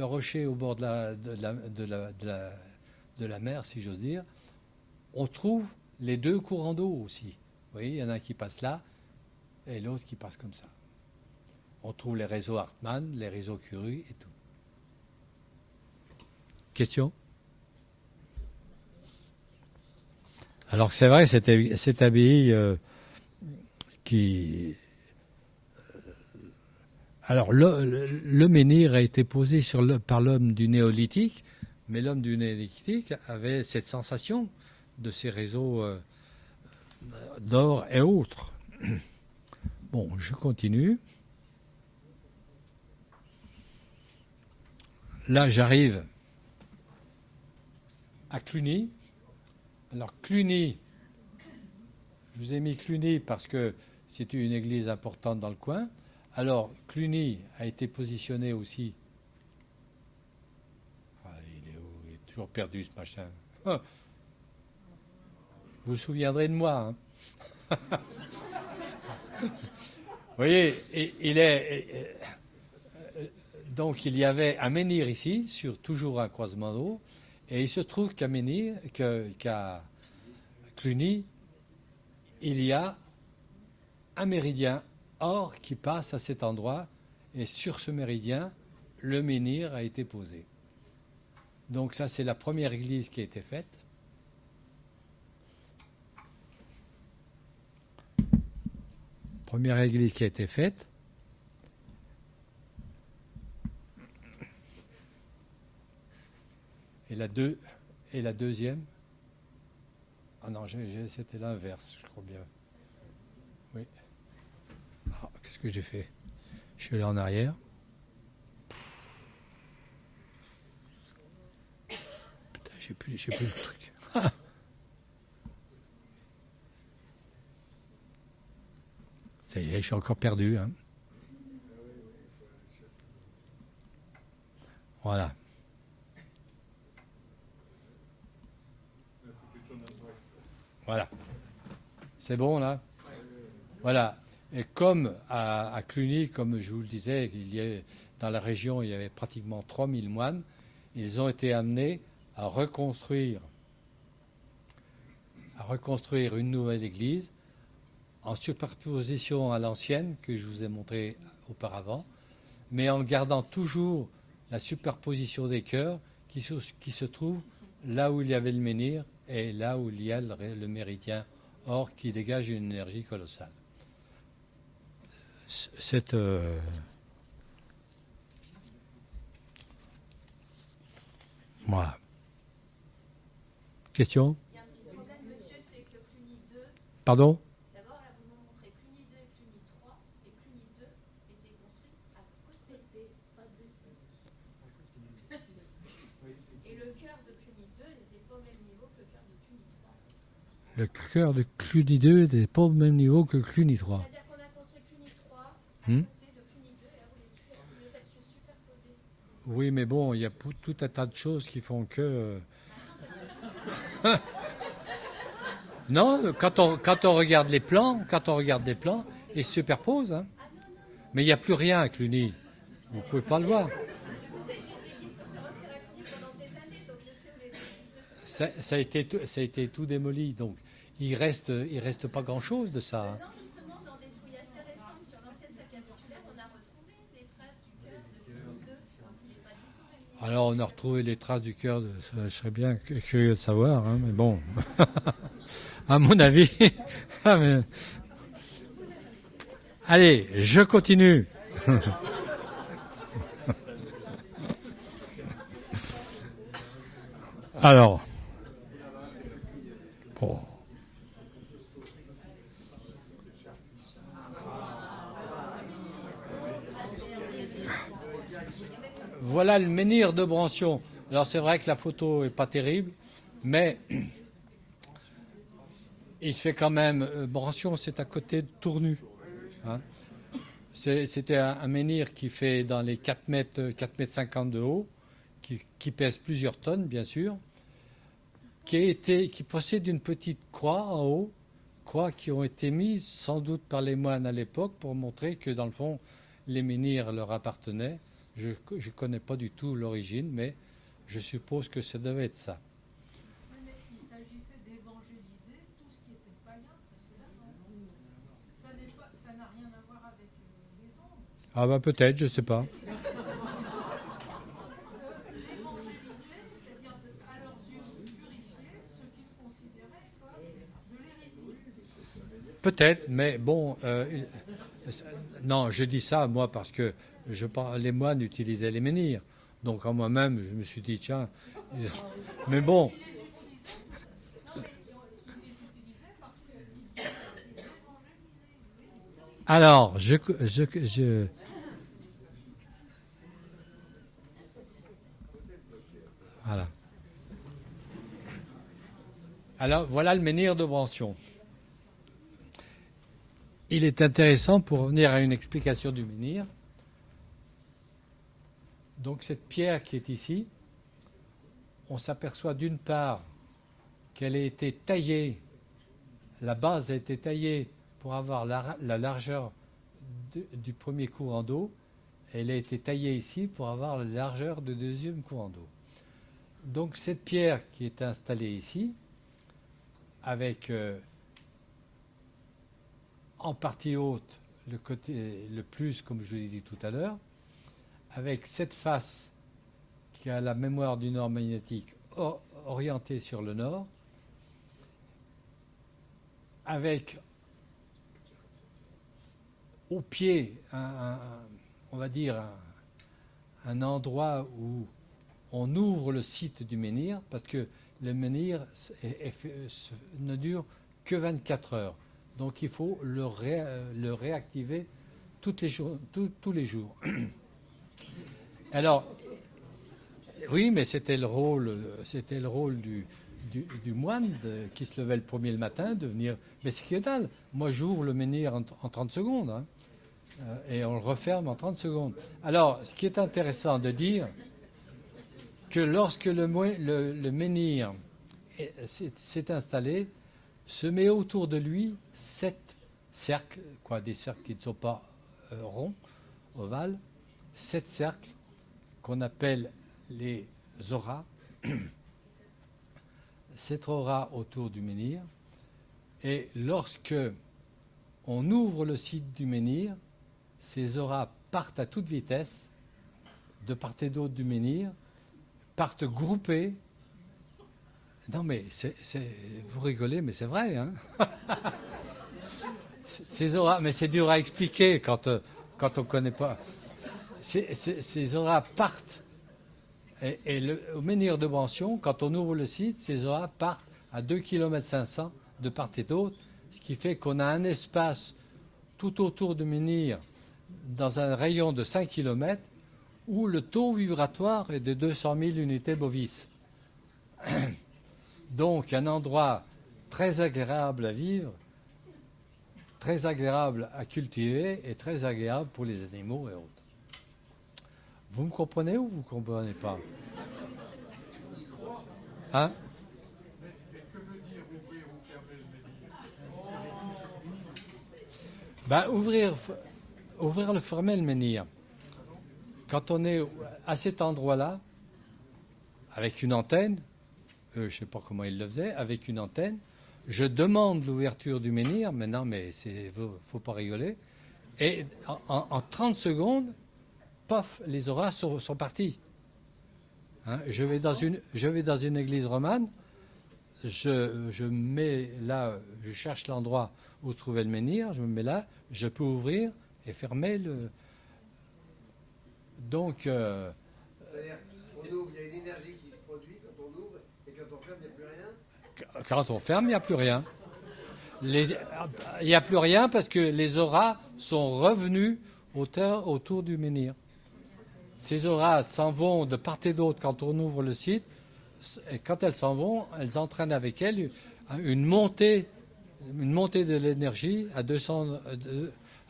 rocher au bord de la mer, si j'ose dire, on trouve les deux courants d'eau aussi. Vous voyez, il y en a un qui passe là et l'autre qui passe comme ça. On trouve les réseaux Hartmann, les réseaux Curie et tout. Question? Alors c'est vrai, cette abbaye qui... Alors le menhir a été posé par l'homme du néolithique, mais l'homme du néolithique avait cette sensation de ces réseaux d'or et autres. Bon, je continue. Là, j'arrive à Cluny. Alors, Cluny, je vous ai mis Cluny parce que c'est une église importante dans le coin. Alors, Cluny a été positionné aussi. Ah, il est où? Il est toujours perdu, ce machin. Ah. Vous vous souviendrez de moi, hein. Vous voyez, donc il y avait un menhir ici, sur toujours un croisement d'eau, et il se trouve qu'à Cluny, il y a un méridien or qui passe à cet endroit, et sur ce méridien, le menhir a été posé. Donc ça, c'est la première église qui a été faite. Première église qui a été faite. Et la deuxième. Ah non, c'était l'inverse, je crois bien. Oui. Ah, qu'est-ce que j'ai fait? Je suis allé en arrière. Putain, j'ai plus le truc. Ça y est, je suis encore perdu, hein. Voilà. Voilà. C'est bon, là? Voilà. Et comme à Cluny, comme je vous le disais, dans la région, il y avait pratiquement 3000 moines, ils ont été amenés à reconstruire une nouvelle église en superposition à l'ancienne que je vous ai montrée auparavant, mais en gardant toujours la superposition des chœurs qui se trouve là où il y avait le menhir et là où il y a le méridien or qui dégage une énergie colossale. Voilà. Question? Il y a un petit problème, monsieur, c'est que Cluny 2... Pardon? D'abord, là, vous nous montrez Cluny 2 et Cluny 3, et Cluny 2 était construit à côté des... Pas dessus. Et le cœur de Cluny 2 n'était pas au même niveau que le cœur de Cluny 3. Le cœur de Cluny 2 n'est pas au même niveau que Cluny 3. C'est-à-dire qu'on a construit Cluny 3 à Hmm. côté de Cluny 2 et là vous les faites se superposer. Oui, mais bon, il y a tout un tas de choses qui font que... Non, quand on regarde les plans, ils se superposent. Hein. Mais il n'y a plus rien à Cluny. Vous ne pouvez pas le voir. Écoutez, j'ai été guide conférencière à Cluny pendant des années, donc je sais où les églises se trouvent. Ça a été tout démoli. Donc, il reste pas grand-chose de ça. Hein. Non, justement, dans des fouilles assez récentes sur l'ancienne salle capitulaire, on a retrouvé des traces du cœur de Cluny 2, donc il n'est pas du tout au même niveau. Alors, on a retrouvé les traces du cœur. Je serais bien curieux de savoir, hein, mais bon, à mon avis. Ah, mais... Allez, je continue. Alors, bon. Voilà le menhir de Brancion. Alors c'est vrai que la photo est pas terrible, mais il fait quand même. Brancion, c'est à côté de Tournu. Hein. C'était un menhir qui fait dans les 4 mètres 50 de haut, qui pèse plusieurs tonnes, bien sûr, qui possède une petite croix en haut, croix qui ont été mises sans doute par les moines à l'époque pour montrer que dans le fond, les menhirs leur appartenaient. Je ne connais pas du tout l'origine, mais je suppose que ça devait être ça. Mais il s'agissait d'évangéliser tout ce qui était païen précédemment. Ça n'a rien à voir avec les ondes. Ah bah peut-être, je ne sais pas. Évangéliser, c'est-à-dire à leurs yeux purifier ce qu'ils considéraient comme de l'hérésie. Peut-être, mais bon, non, je dis ça moi parce que les moines utilisaient les menhirs. Donc en moi-même, je me suis dit, tiens, mais bon. Alors, voilà. Alors, voilà le menhir de Brancion. Il est intéressant pour revenir à une explication du menhir. Donc cette pierre qui est ici, on s'aperçoit d'une part qu'elle a été taillée, la base a été taillée pour avoir la largeur du premier courant d'eau, et elle a été taillée ici pour avoir la largeur du deuxième courant d'eau. Donc cette pierre qui est installée ici, avec en partie haute le plus, comme je l'ai dit tout à l'heure, avec cette face qui a la mémoire du nord magnétique orientée sur le nord, avec au pied, on va dire, un endroit où on ouvre le site du menhir, parce que le menhir ne dure que 24 heures. Donc il faut le réactiver tous les jours. Alors, oui, mais c'était le rôle du moine qui se levait le premier le matin, de venir. Mais c'est que dalle. Moi, j'ouvre le menhir en 30 secondes, hein, et on le referme en 30 secondes. Alors, ce qui est intéressant de dire, que lorsque le menhir s'est installé, se met autour de lui 7 cercles, des cercles qui ne sont pas ronds, ovales, 7 cercles qu'on appelle les auras, 7 auras autour du menhir. Et lorsque on ouvre le site du menhir, ces auras partent à toute vitesse, de part et d'autre du menhir, partent groupées. Non mais vous rigolez, mais c'est vrai, hein. Ces auras, mais c'est dur à expliquer quand on ne connaît pas. Ces auras partent. Et au menhir de Brancion, quand on ouvre le site, ces auras partent à 2,5 km de part et d'autre, ce qui fait qu'on a un espace tout autour du menhir, dans un rayon de 5 km, où le taux vibratoire est de 200 000 unités bovis. Donc un endroit très agréable à vivre, très agréable à cultiver et très agréable pour les animaux et autres. Vous me comprenez ou vous ne comprenez pas? Hein? Ben, ouvrir le fermer le menhir. Quand on est à cet endroit-là, avec une antenne, je ne sais pas comment il le faisait, avec une antenne, je demande l'ouverture du menhir, mais non, mais faut pas rigoler, et en 30 secondes, paf, les orages sont partis. Hein, je vais dans une église romane, je mets là, je cherche l'endroit où se trouvait le menhir, je me mets là, je peux ouvrir et fermer le... Donc... C'est-à-dire, on ouvre, il y a une énergie qui se produit quand on ouvre, et quand on ferme, il n'y a plus rien. Quand on ferme, il n'y a plus rien. Il n'y a plus rien parce que les auras sont revenus autour du menhir. Ces auras s'en vont de part et d'autre quand on ouvre le site. Et quand elles s'en vont, elles entraînent avec elles une montée de l'énergie à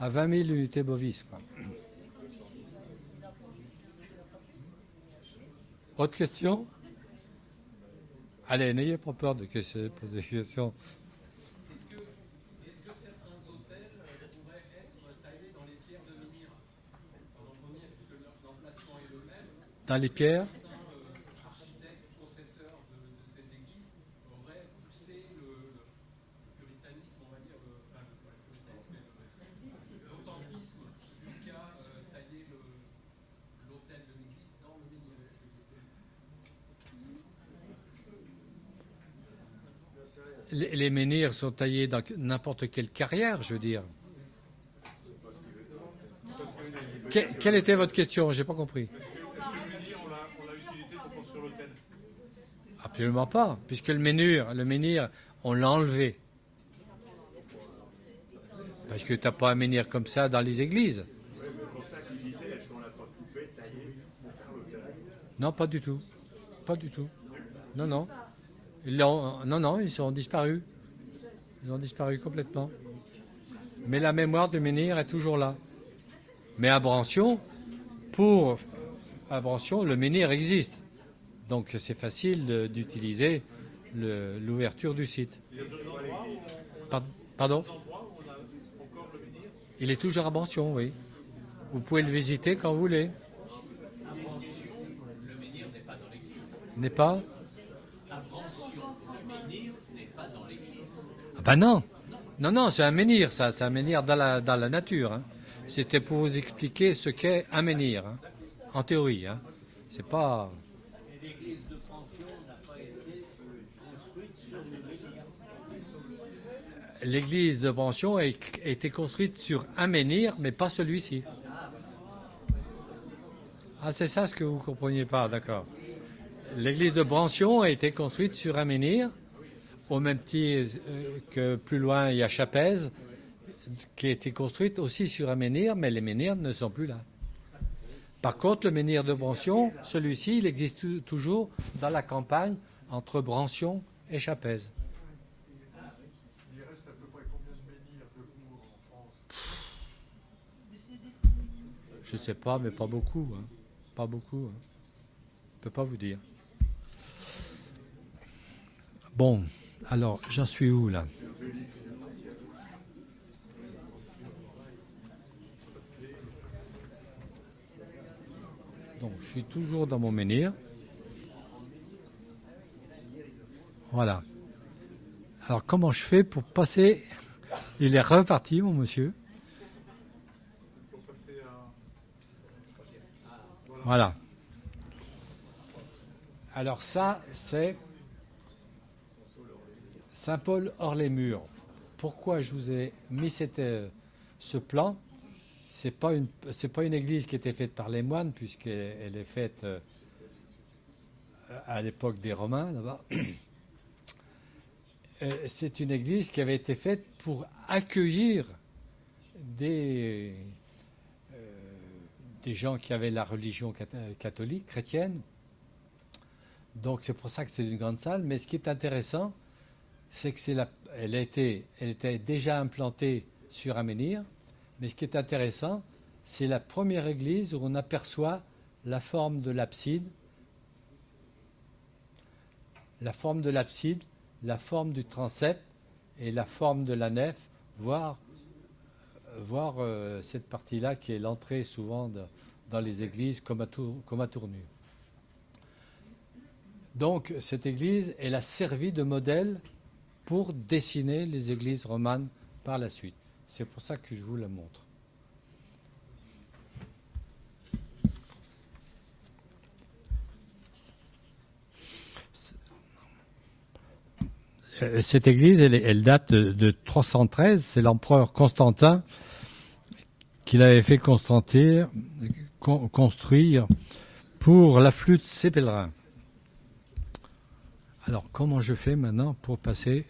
20 000 unités bovis, quoi. Autre question? Allez, n'ayez pas peur de poser des questions. Est-ce que certains hôtels pourraient être taillés dans les pierres de menhir? Puisque l'emplacement est le même, Dans les pierres? certains architectes, concepteurs de ces églises auraient poussé le puritanisme, on va dire, enfin, pas le puritanisme, mais l'authentisme jusqu'à tailler l'autel de l'église dans le menhir. Les menhirs sont taillés dans n'importe quelle carrière, je veux dire. Quelle était votre question? J'ai pas compris. Est-ce que le menhir, on l'a utilisé pour construire l'hôtel? Absolument pas, puisque le menhir, on l'a enlevé. Parce que tu n'as pas un menhir comme ça dans les églises. Oui, mais c'est pour ça qu'il disait, est-ce qu'on l'a pas coupé, taillé pour faire l'hôtel? Non, pas du tout. Pas du tout. Non, non. Non, ils sont disparus. Ils ont disparu complètement. Mais la mémoire du menhir est toujours là. Mais à Brancion, le menhir existe. Donc c'est facile d'utiliser l'ouverture du site. Pardon? Il est toujours à Brancion, oui. Vous pouvez le visiter quand vous voulez. Le menhir n'est pas dans l'église. N'est pas? La Brancion, le menhir n'est pas dans l'église. Ah ben non. Non, c'est un menhir, ça. C'est un menhir dans la nature. Hein. C'était pour vous expliquer ce qu'est un menhir, hein. En théorie. Hein. C'est pas... L'église de Brancion n'a pas été construite sur le menhir. L'église de Brancion a été construite sur un menhir, mais pas celui-ci. Ah, c'est ça ce que vous ne compreniez pas, d'accord. L'église de Brancion a été construite sur un menhir, au même titre que plus loin, il y a Chapèze, qui a été construite aussi sur un menhir, mais les menhirs ne sont plus là. Par contre, le menhir de Brancion, celui-ci, il existe toujours dans la campagne entre Brancion et Chapèze. Il reste à peu près combien de menhirs debout en France? Je ne sais pas, mais pas beaucoup. Hein. Pas beaucoup. Hein. Je ne peux pas vous dire. Bon, alors, j'en suis où, là? Donc, je suis toujours dans mon menhir. Voilà. Alors, comment je fais pour passer... Il est reparti, mon monsieur. Pour passer à... Voilà. Alors ça, c'est Saint-Paul hors les murs. Pourquoi je vous ai mis ce plan? C'est pas une église qui était faite par les moines, puisqu'elle est faite à l'époque des Romains, là-bas. C'est une église qui avait été faite pour accueillir des gens qui avaient la religion catholique, chrétienne, Donc c'est pour ça que c'est une grande salle. Mais ce qui est intéressant, c'est que elle était déjà implantée sur un menhir. Mais ce qui est intéressant, c'est la première église où on aperçoit la forme de l'abside, la forme du transept et la forme de la nef, voire cette partie-là qui est l'entrée souvent dans les églises comme à Tournu. Donc cette église, elle a servi de modèle pour dessiner les églises romanes par la suite. C'est pour ça que je vous la montre. Cette église, elle date de 313. C'est l'empereur Constantin qui l'avait fait construire pour l'afflux de ses pèlerins. Alors, comment je fais maintenant pour passer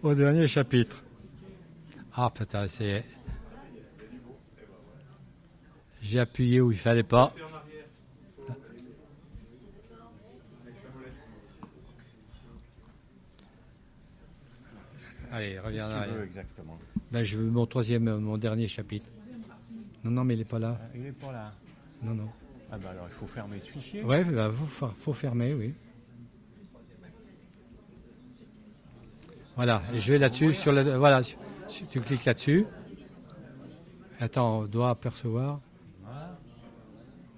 au dernier chapitre? Ah, putain, j'ai appuyé où il fallait pas. Allez, reviens là. Exactement. Ben, je veux mon dernier chapitre. Non, mais il n'est pas là. Il n'est pas là. Non. Ah bah alors il faut fermer ce fichier. Ouais, bah, faut fermer, oui. Voilà, et je vais là-dessus, voilà, tu cliques là-dessus. Attends, on doit apercevoir.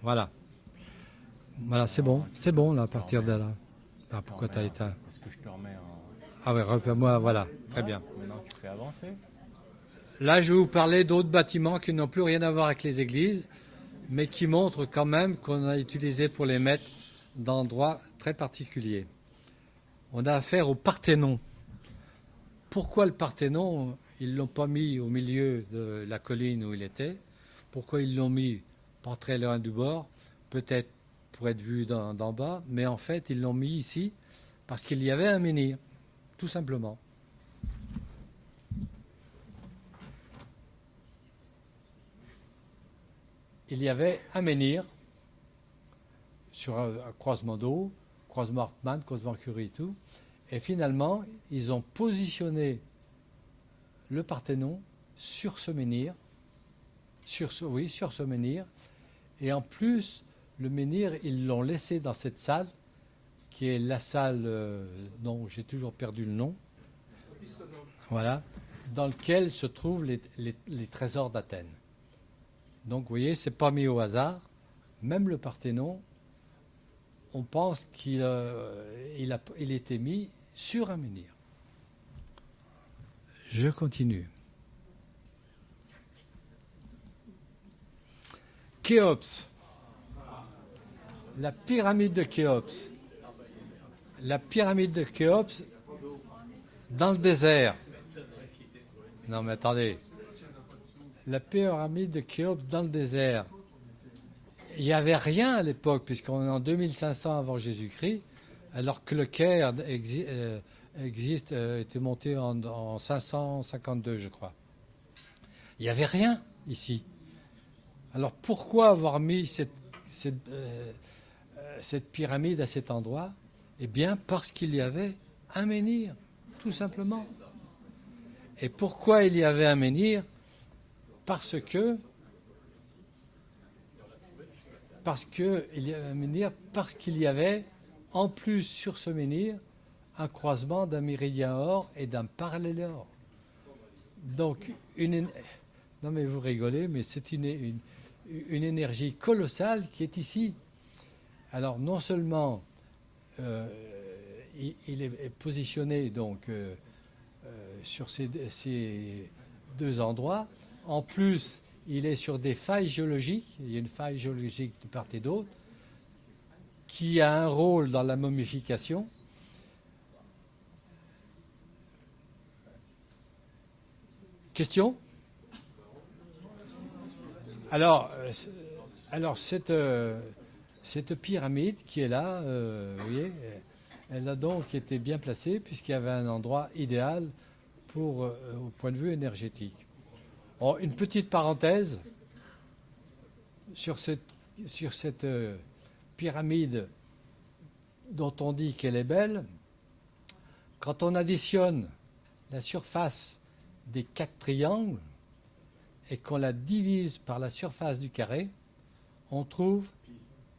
Voilà. Voilà, c'est bon là, à partir de là. Ah, pourquoi tu as éteint? Parce que je te remets en... Ah ouais, repère-moi, voilà, très bien. Maintenant tu fais avancer. Là, je vais vous parler d'autres bâtiments qui n'ont plus rien à voir avec les églises, mais qui montrent quand même qu'on a utilisé pour les mettre d'endroits très particuliers. On a affaire au Parthénon. Pourquoi le Parthénon, ils ne l'ont pas mis au milieu de la colline où il était? Pourquoi ils l'ont mis pas très loin du bord? Peut-être pour être vu d'en bas, mais en fait, ils l'ont mis ici parce qu'il y avait un menhir, tout simplement. Il y avait un menhir sur un croisement d'eau, croisement Hartmann, croisement Curie et tout. Et finalement, ils ont positionné le Parthénon sur ce menhir, sur ce menhir. Et en plus, le menhir, ils l'ont laissé dans cette salle, qui est la salle dont j'ai toujours perdu le nom, voilà, dans laquelle se trouvent les trésors d'Athènes. Donc, vous voyez, c'est pas mis au hasard. Même le Parthénon, on pense qu'il était mis sur un menhir. Je continue. Khéops. La pyramide de Khéops. La pyramide de Khéops dans le désert. Non, mais attendez. La pyramide de Khéops dans le désert. Il n'y avait rien à l'époque, puisqu'on est en 2500 avant Jésus-Christ, alors que le Caire était monté en 552, je crois. Il n'y avait rien ici. Alors pourquoi avoir mis cette pyramide à cet endroit? Eh bien, parce qu'il y avait un menhir, tout simplement. Et pourquoi il y avait un menhir? Parce qu'il y avait un menhir, parce qu'il y avait, en plus sur ce menhir, un croisement d'un méridien or et d'un parallèle or. Donc, non mais vous rigolez, mais c'est une énergie colossale qui est ici. Alors, non seulement il est positionné donc sur ces deux endroits, en plus, il est sur des failles géologiques, il y a une faille géologique de part et d'autre, qui a un rôle dans la momification. Question? Alors cette pyramide qui est là, vous voyez, elle a donc été bien placée puisqu'il y avait un endroit idéal au point de vue énergétique. Oh, une petite parenthèse sur cette pyramide dont on dit qu'elle est belle, quand on additionne la surface des 4 triangles et qu'on la divise par la surface du carré, on trouve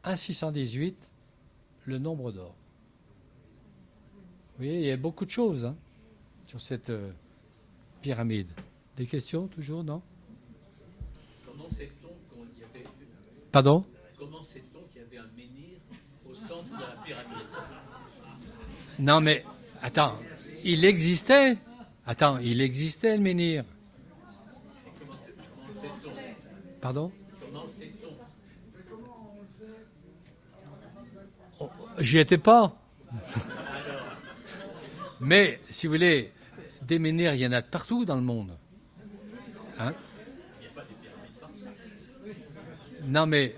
1,618, le nombre d'or. Vous voyez, il y a beaucoup de choses sur cette pyramide. Des questions toujours, non? Comment sait-on qu'il y avait... Pardon? Comment sait-on qu'il y avait un menhir au centre de la pyramide? Non, mais attends, il existait. Attends, il existait le menhir. Comment sait-on? Pardon? Comment sait-on? Oh, j'y étais pas. Mais, si vous voulez, des menhirs, il y en a de partout dans le monde. Hein? Non, mais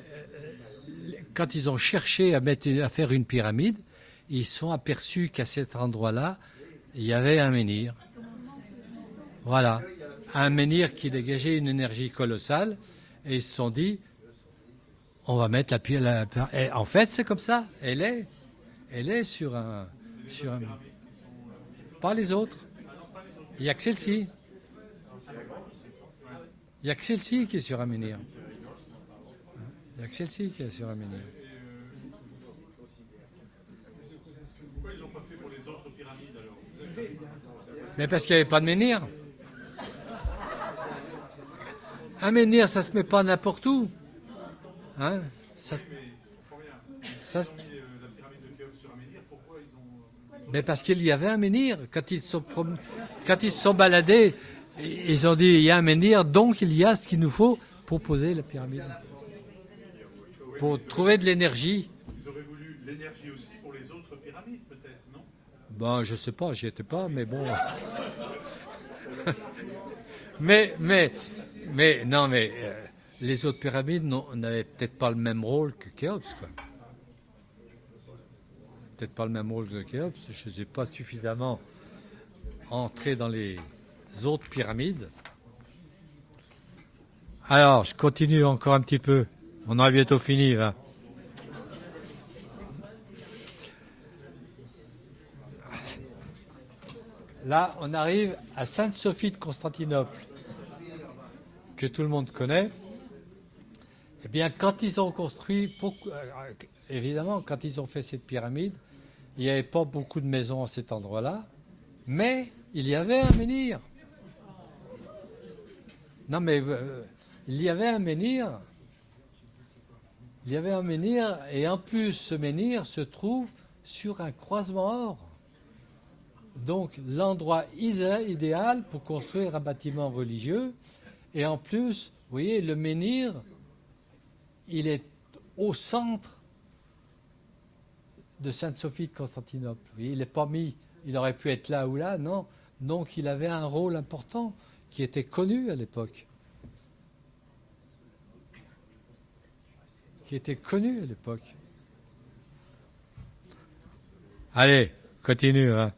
quand ils ont cherché à faire une pyramide, ils se sont aperçus qu'à cet endroit-là, il y avait un menhir. Voilà. Un menhir qui dégageait une énergie colossale. Et ils se sont dit, on va mettre la pierre. En fait, c'est comme ça. Elle est sur un. Pas les autres. Il n'y a que celle-ci. Il n'y a que celle-ci qui est sur un menhir. Il n'y a que celle-ci qui est sur un menhir. Pourquoi ils ne l'ont pas fait pour les autres pyramides alors? Mais parce qu'il n'y avait pas de menhir. Un menhir, ça se met pas n'importe où. Hein? Ça se- ça se- La pyramide de Khéops sur un menhir, pourquoi ils ont... Mais parce qu'il y avait un menhir. Quand ils se sont baladés, ils ont dit il y a un menhir, donc il y a ce qu'il nous faut pour poser la pyramide. Pour trouver de l'énergie. Ils auraient voulu l'énergie aussi pour les autres pyramides, peut-être, non? Bon, je sais pas, j'y étais pas, mais bon. mais non, mais les autres pyramides n'avaient peut-être pas le même rôle que Khéops, quoi. Peut-être pas le même rôle que Khéops. Je ne suis pas suffisamment entré dans les autres pyramides. Alors, je continue encore un petit peu. On aura bientôt fini, là. Là, on arrive à Sainte-Sophie de Constantinople, que tout le monde connaît. Eh bien, quand ils ont construit, évidemment, quand ils ont fait cette pyramide, il n'y avait pas beaucoup de maisons à cet endroit-là, mais il y avait un menhir. Non, mais il y avait un menhir. Il y avait un menhir, et en plus, ce menhir se trouve sur un croisement or. Donc, l'endroit idéal pour construire un bâtiment religieux. Et en plus, vous voyez, le menhir, il est au centre de Sainte-Sophie de Constantinople. Vous voyez, il n'est pas mis, il aurait pu être là ou là, non. Donc, il avait un rôle important qui était connu à l'époque. Allez, continue. Hein.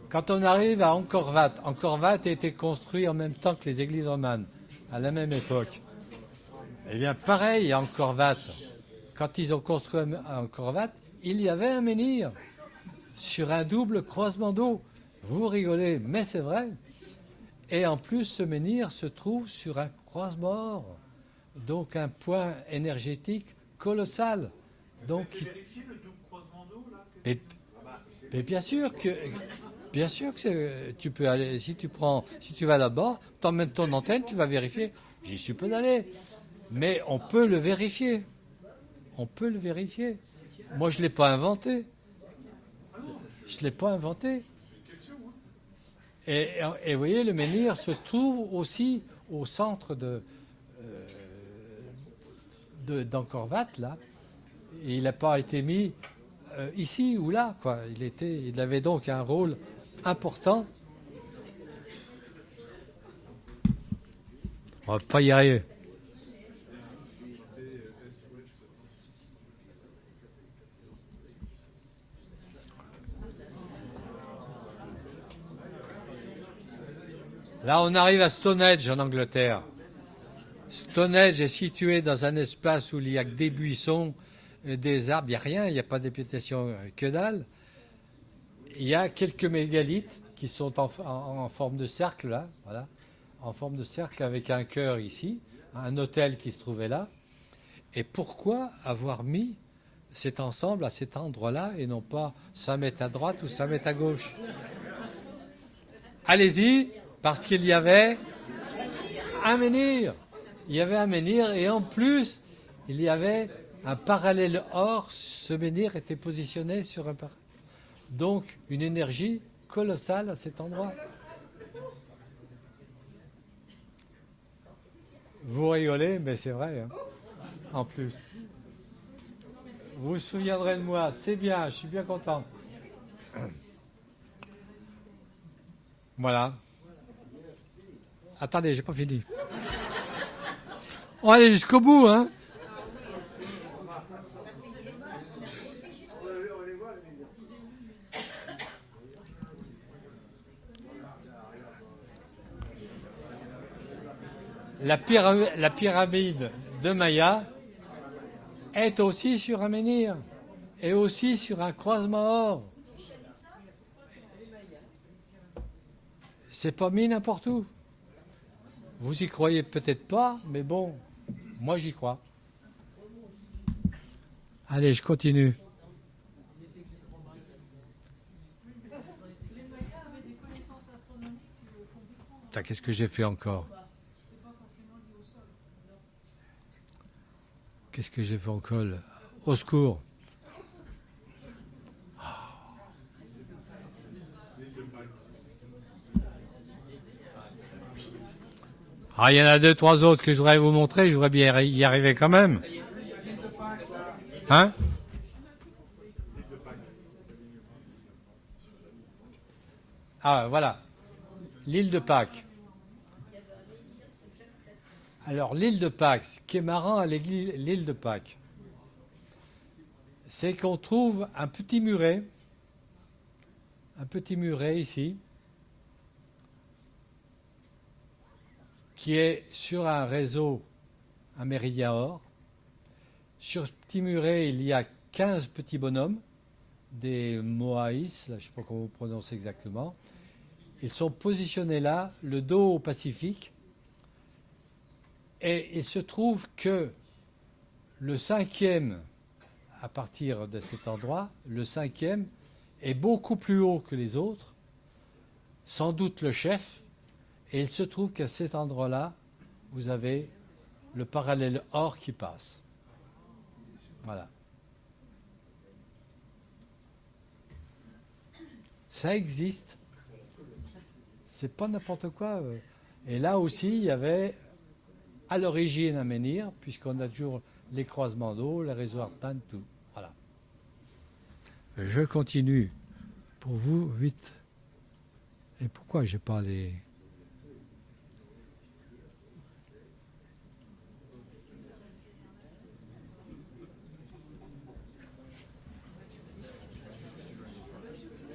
Quand on arrive à Angkor Wat a été construit en même temps que les églises romanes, à la même époque. Eh bien, pareil à Angkor Wat. Quand ils ont construit Angkor Wat, il y avait un menhir sur un double croisement d'eau. Vous rigolez, mais c'est vrai. Et en plus, ce menhir se trouve sur un croisement or. Donc un point énergétique colossal. Donc, Vous avez vérifié le double croisement d'eau, là? mais bien sûr que tu peux aller, si tu vas là-bas, t'emmènes ton antenne, tu vas vérifier. J'y suis pas allé. Mais on peut le vérifier. Moi, je ne l'ai pas inventé. Et vous voyez, le menhir se trouve aussi au centre d'Angkor Wat, là. Et il n'a pas été mis ici ou là, quoi. Il avait donc un rôle important. On va pas y arriver. Là, on arrive à Stonehenge en Angleterre. Stonehenge est situé dans un espace où il n'y a que des buissons, des arbres, il n'y a rien, il n'y a pas d'habitation, que dalle. Il y a quelques mégalithes qui sont en forme de cercle, là, voilà, en forme de cercle avec un cœur ici, un autel qui se trouvait là. Et pourquoi avoir mis cet ensemble à cet endroit-là et non pas 5 mètres à droite ou 5 mètres à gauche? Allez-y, parce qu'il y avait un menhir. Il y avait un menhir et en plus, il y avait un parallèle or. Ce menhir était positionné sur un parallèle. Donc, une énergie colossale à cet endroit. Vous rigolez, mais c'est vrai, hein, en plus. Vous vous souviendrez de moi, c'est bien, je suis bien content. Voilà. Attendez, j'ai pas fini. On va aller jusqu'au bout, hein. On les voit, les médias. La pyramide de Maya est aussi sur un menhir et aussi sur un croisement or. C'est pas mis n'importe où. Vous y croyez peut-être pas, mais bon, moi j'y crois. Allez, je continue. Les Mayas avaient des connaissances astronomiques qu'on comprend. Putain, qu'est-ce que j'ai fait encore? C'est pas forcément lié au sol. Qu'est-ce que j'ai fait encore? Au secours. Ah, il y en a 2, 3 autres que je voudrais vous montrer, je voudrais bien y arriver quand même. Hein? Ah, voilà. L'île de Pâques. Alors, l'île de Pâques, ce qui est marrant à l'île de Pâques, c'est qu'on trouve un petit muret ici, qui est sur un réseau, un méridien or. Sur ce petit muret, il y a 15 petits bonhommes, des Moaïs, là, je ne sais pas comment vous prononcez exactement. Ils sont positionnés là, le dos au Pacifique. Et il se trouve que le 5e, à partir de cet endroit, le 5e est beaucoup plus haut que les autres, sans doute le chef, et il se trouve qu'à cet endroit-là, vous avez le parallèle or qui passe. Voilà. Ça existe. C'est pas n'importe quoi. Et là aussi, il y avait à l'origine un menhir, puisqu'on a toujours les croisements d'eau, les réservoirs de panne, tout. Voilà. Je continue. Pour vous, vite. Et pourquoi j'ai pas les...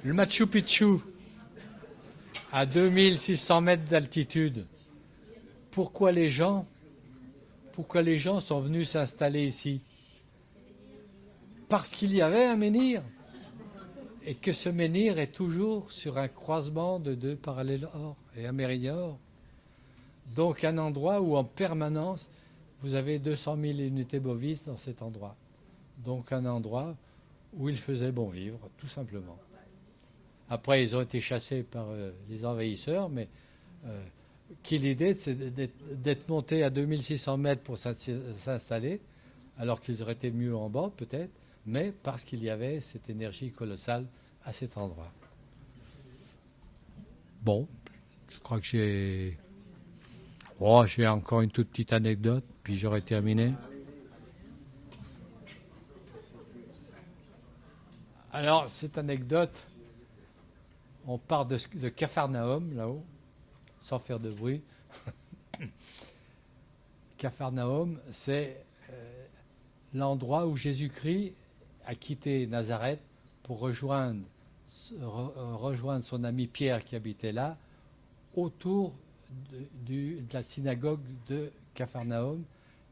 Le Machu Picchu, à 2600 mètres d'altitude. Pourquoi les gens sont venus s'installer ici? Parce qu'il y avait un menhir. Et que ce menhir est toujours sur un croisement de 2 parallèles or et un méridien or. Donc un endroit où en permanence, vous avez 200 000 unités bovises dans cet endroit. Donc un endroit où il faisait bon vivre, tout simplement. Après, ils ont été chassés par les envahisseurs, mais qui l'idée, c'est d'être montés à 2600 mètres pour s'installer, alors qu'ils auraient été mieux en bas, peut-être, mais parce qu'il y avait cette énergie colossale à cet endroit. Bon, je crois que j'ai encore une toute petite anecdote, puis j'aurai terminé. Alors, cette anecdote, on part de Capharnaüm, là-haut, sans faire de bruit. Capharnaüm, c'est l'endroit où Jésus-Christ a quitté Nazareth pour rejoindre son ami Pierre qui habitait là, autour de la synagogue de Capharnaüm,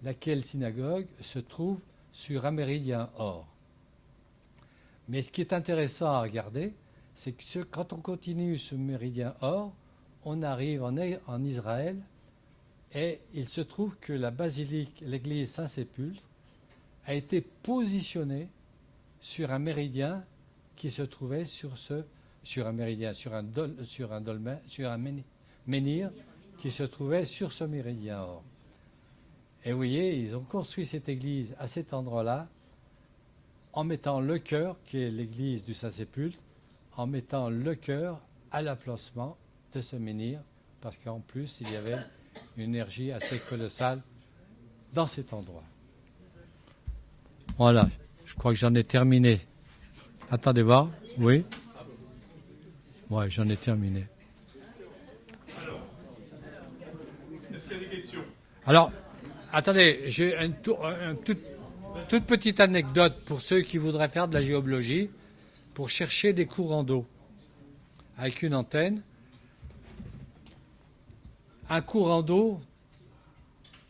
laquelle synagogue se trouve sur un méridien or. Mais ce qui est intéressant à regarder, c'est que quand on continue ce méridien or, on arrive en Israël et il se trouve que la basilique, l'église Saint-Sépulcre, a été positionnée sur un méridien qui se trouvait sur un menhir qui se trouvait sur ce méridien or. Et vous voyez, ils ont construit cette église à cet endroit-là en mettant le chœur, qui est l'église du Saint-Sépulcre, en mettant le chœur à l'emplacement de ce menhir, parce qu'en plus, il y avait une énergie assez colossale dans cet endroit. Voilà, je crois que j'en ai terminé. Attendez voir, oui. Ouais, j'en ai terminé. Est-ce qu'il y a des questions? Alors, attendez, j'ai toute petite anecdote pour ceux qui voudraient faire de la géologie, pour chercher des courants d'eau avec une antenne. Un courant d'eau,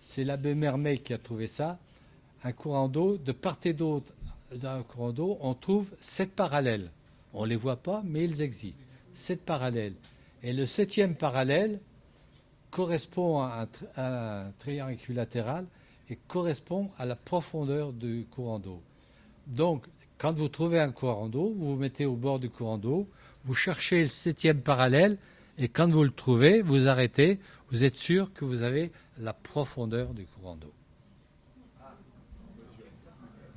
c'est l'abbé Mermet qui a trouvé ça, un courant d'eau, de part et d'autre d'un courant d'eau, on trouve 7 parallèles. On ne les voit pas, mais ils existent. 7 parallèles. Et le 7e parallèle correspond à un triangle équilatéral et correspond à la profondeur du courant d'eau. Donc, quand vous trouvez un courant d'eau, vous vous mettez au bord du courant d'eau, vous cherchez le 7e parallèle, et quand vous le trouvez, vous arrêtez, vous êtes sûr que vous avez la profondeur du courant d'eau.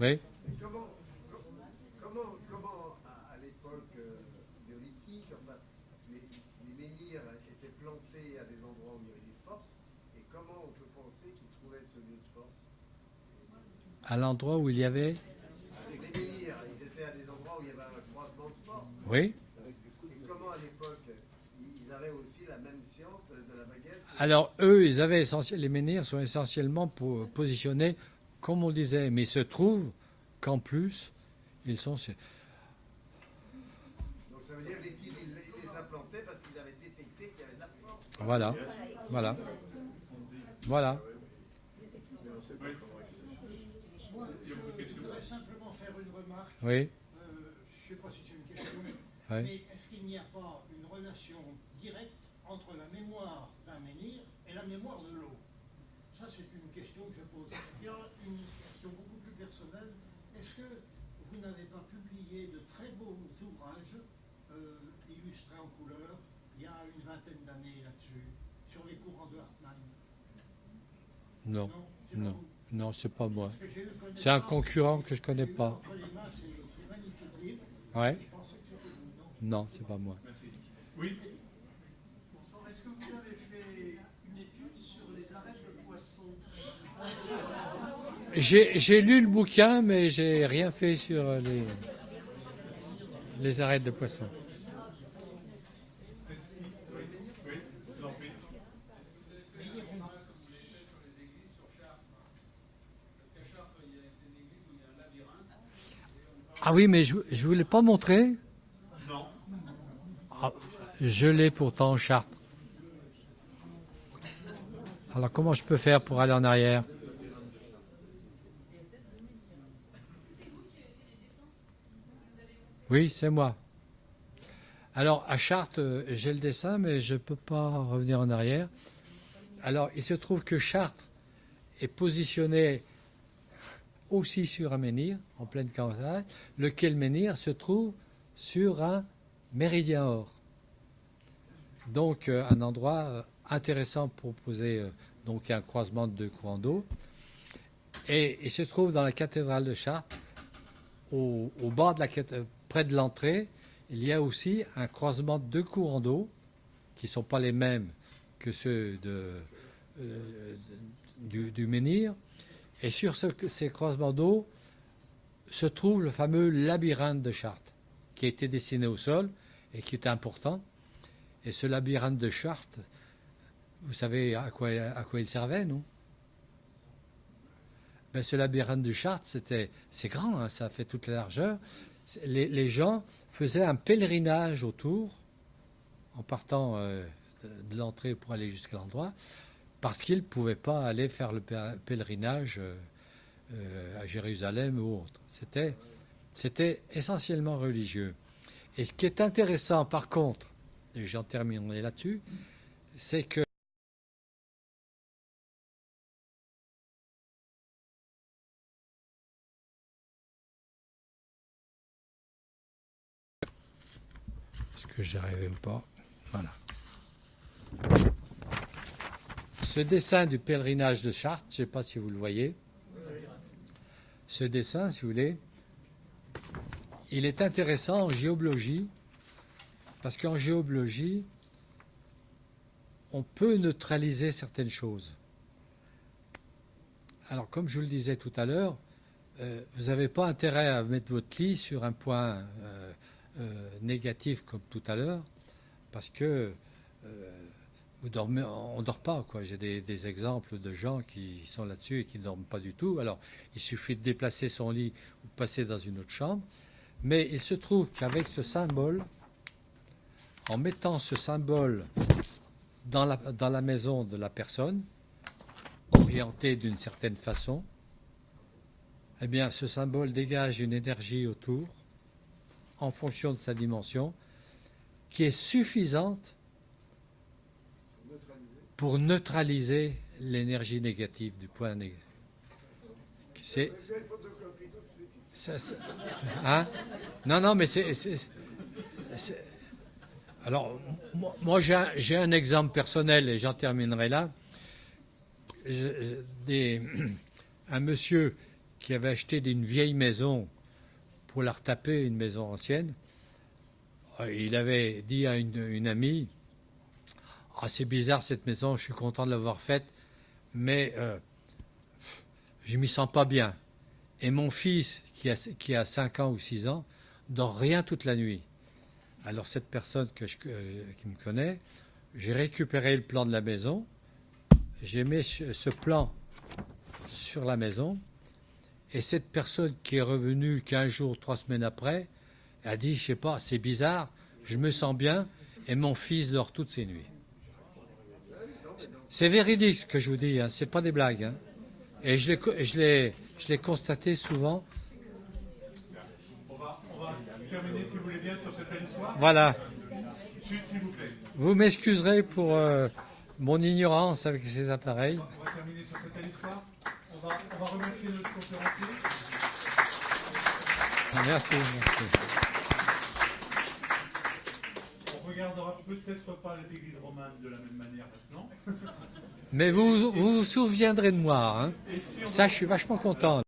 Oui. Comment à l'époque néolithique, enfin, les menhirs étaient plantés à des endroits où il y avait des forces, et comment on peut penser qu'ils trouvaient ce lieu de force? À l'endroit où il y avait. Les menhirs, ils étaient à des endroits où il y avait un croisement de force. Oui. Et comment à l'époque, ils avaient aussi la même science de la baguette? Alors, eux, les menhirs sont essentiellement positionnés, comme on disait, mais il se trouve qu'en plus, ils sont. Donc ça veut dire que les types, ils les implantaient parce qu'ils avaient détecté qu'il y avait de la force. Voilà. Moi, je voudrais simplement faire une remarque. Oui. Je ne sais pas si c'est une question, Oui. mais est-ce qu'il n'y a pas une relation directe entre la mémoire d'un menhir et la mémoire de l'eau? Ça, c'est une question que je pose. Il y a une question beaucoup plus personnelle. Est-ce que vous n'avez pas publié de très beaux ouvrages illustrés en couleur il y a une vingtaine d'années là-dessus, sur les courants de Hartmann? Non, c'est pas moi. Parce que j'ai eu C'est un concurrent que je connais pas. entre les mains ces magnifiques livres. Ouais. Je pensais que c'était vous, non? Non, c'est pas moi. Oui. Bonsoir. Est-ce que vous avez fait une étude sur les arêtes de poissons? J'ai lu le bouquin, mais j'ai rien fait sur les arêtes de poisson. Ah oui, mais je ne vous l'ai pas montré. Non. Ah, je l'ai pourtant en Chartres. Alors comment je peux faire pour aller en arrière? Oui, c'est moi. Alors à Chartres, j'ai le dessin, mais je ne peux pas revenir en arrière. Alors il se trouve que Chartres est positionné aussi sur un menhir, en pleine campagne, lequel menhir se trouve sur un méridien or. Donc un endroit intéressant pour poser donc un croisement de deux courants d'eau. Et il se trouve dans la cathédrale de Chartres, au bas de près de l'entrée, il y a aussi un croisement de deux courants d'eau qui ne sont pas les mêmes que ceux du menhir. Et sur ces croisements d'eau se trouve le fameux labyrinthe de Chartres, qui a été dessiné au sol et qui est important. Et ce labyrinthe de Chartres, vous savez à quoi il servait, non? Ben, ce labyrinthe de Chartres, c'est grand, hein, ça fait toute la largeur. Les gens faisaient un pèlerinage autour, en partant de l'entrée pour aller jusqu'à l'endroit, parce qu'ils ne pouvaient pas aller faire le pèlerinage à Jérusalem ou autre. C'était essentiellement religieux. Et ce qui est intéressant, par contre, et j'en terminerai là-dessus, c'est que est-ce que j'y arrivais ou pas? Voilà. Ce dessin du pèlerinage de Chartres, je ne sais pas si vous le voyez. Ce dessin, si vous voulez, il est intéressant en géologie, parce qu'en géologie, on peut neutraliser certaines choses. Alors, comme je vous le disais tout à l'heure, vous n'avez pas intérêt à mettre votre lit sur un point négatif comme tout à l'heure, parce que vous dormez, on ne dort pas, quoi. J'ai des exemples de gens qui sont là-dessus et qui ne dorment pas du tout. Alors, il suffit de déplacer son lit ou de passer dans une autre chambre. Mais il se trouve qu'avec ce symbole, en mettant ce symbole dans la maison de la personne, orienté d'une certaine façon, eh bien, ce symbole dégage une énergie autour, en fonction de sa dimension, qui est suffisante pour neutraliser l'énergie négative du point négatif. Hein? Non, mais alors, moi j'ai un exemple personnel et j'en terminerai là. Un monsieur qui avait acheté une vieille maison pour la retaper, une maison ancienne, il avait dit à une amie, « Ah, c'est bizarre cette maison, je suis content de l'avoir faite, mais je ne m'y sens pas bien. » Et mon fils, qui a 5 ans ou 6 ans, dort rien toute la nuit. Alors cette personne qui me connaît, j'ai récupéré le plan de la maison, j'ai mis ce plan sur la maison, et cette personne qui est revenue 15 jours, 3 semaines après, a dit, je sais pas, c'est bizarre, je me sens bien, et mon fils dort toutes ses nuits. C'est véridique ce que je vous dis, hein, c'est pas des blagues. Hein. Et je l'ai constaté souvent. On va terminer, si vous voulez bien, sur cette belle histoire. Voilà. Chut, s'il vous plaît. Vous m'excuserez pour mon ignorance avec ces appareils. On va terminer sur cette belle histoire. On va remercier notre conférencier. Merci. On regardera peut-être pas les églises romanes de la même manière maintenant. Mais vous vous souviendrez de moi. Hein. Ça, je suis vachement content.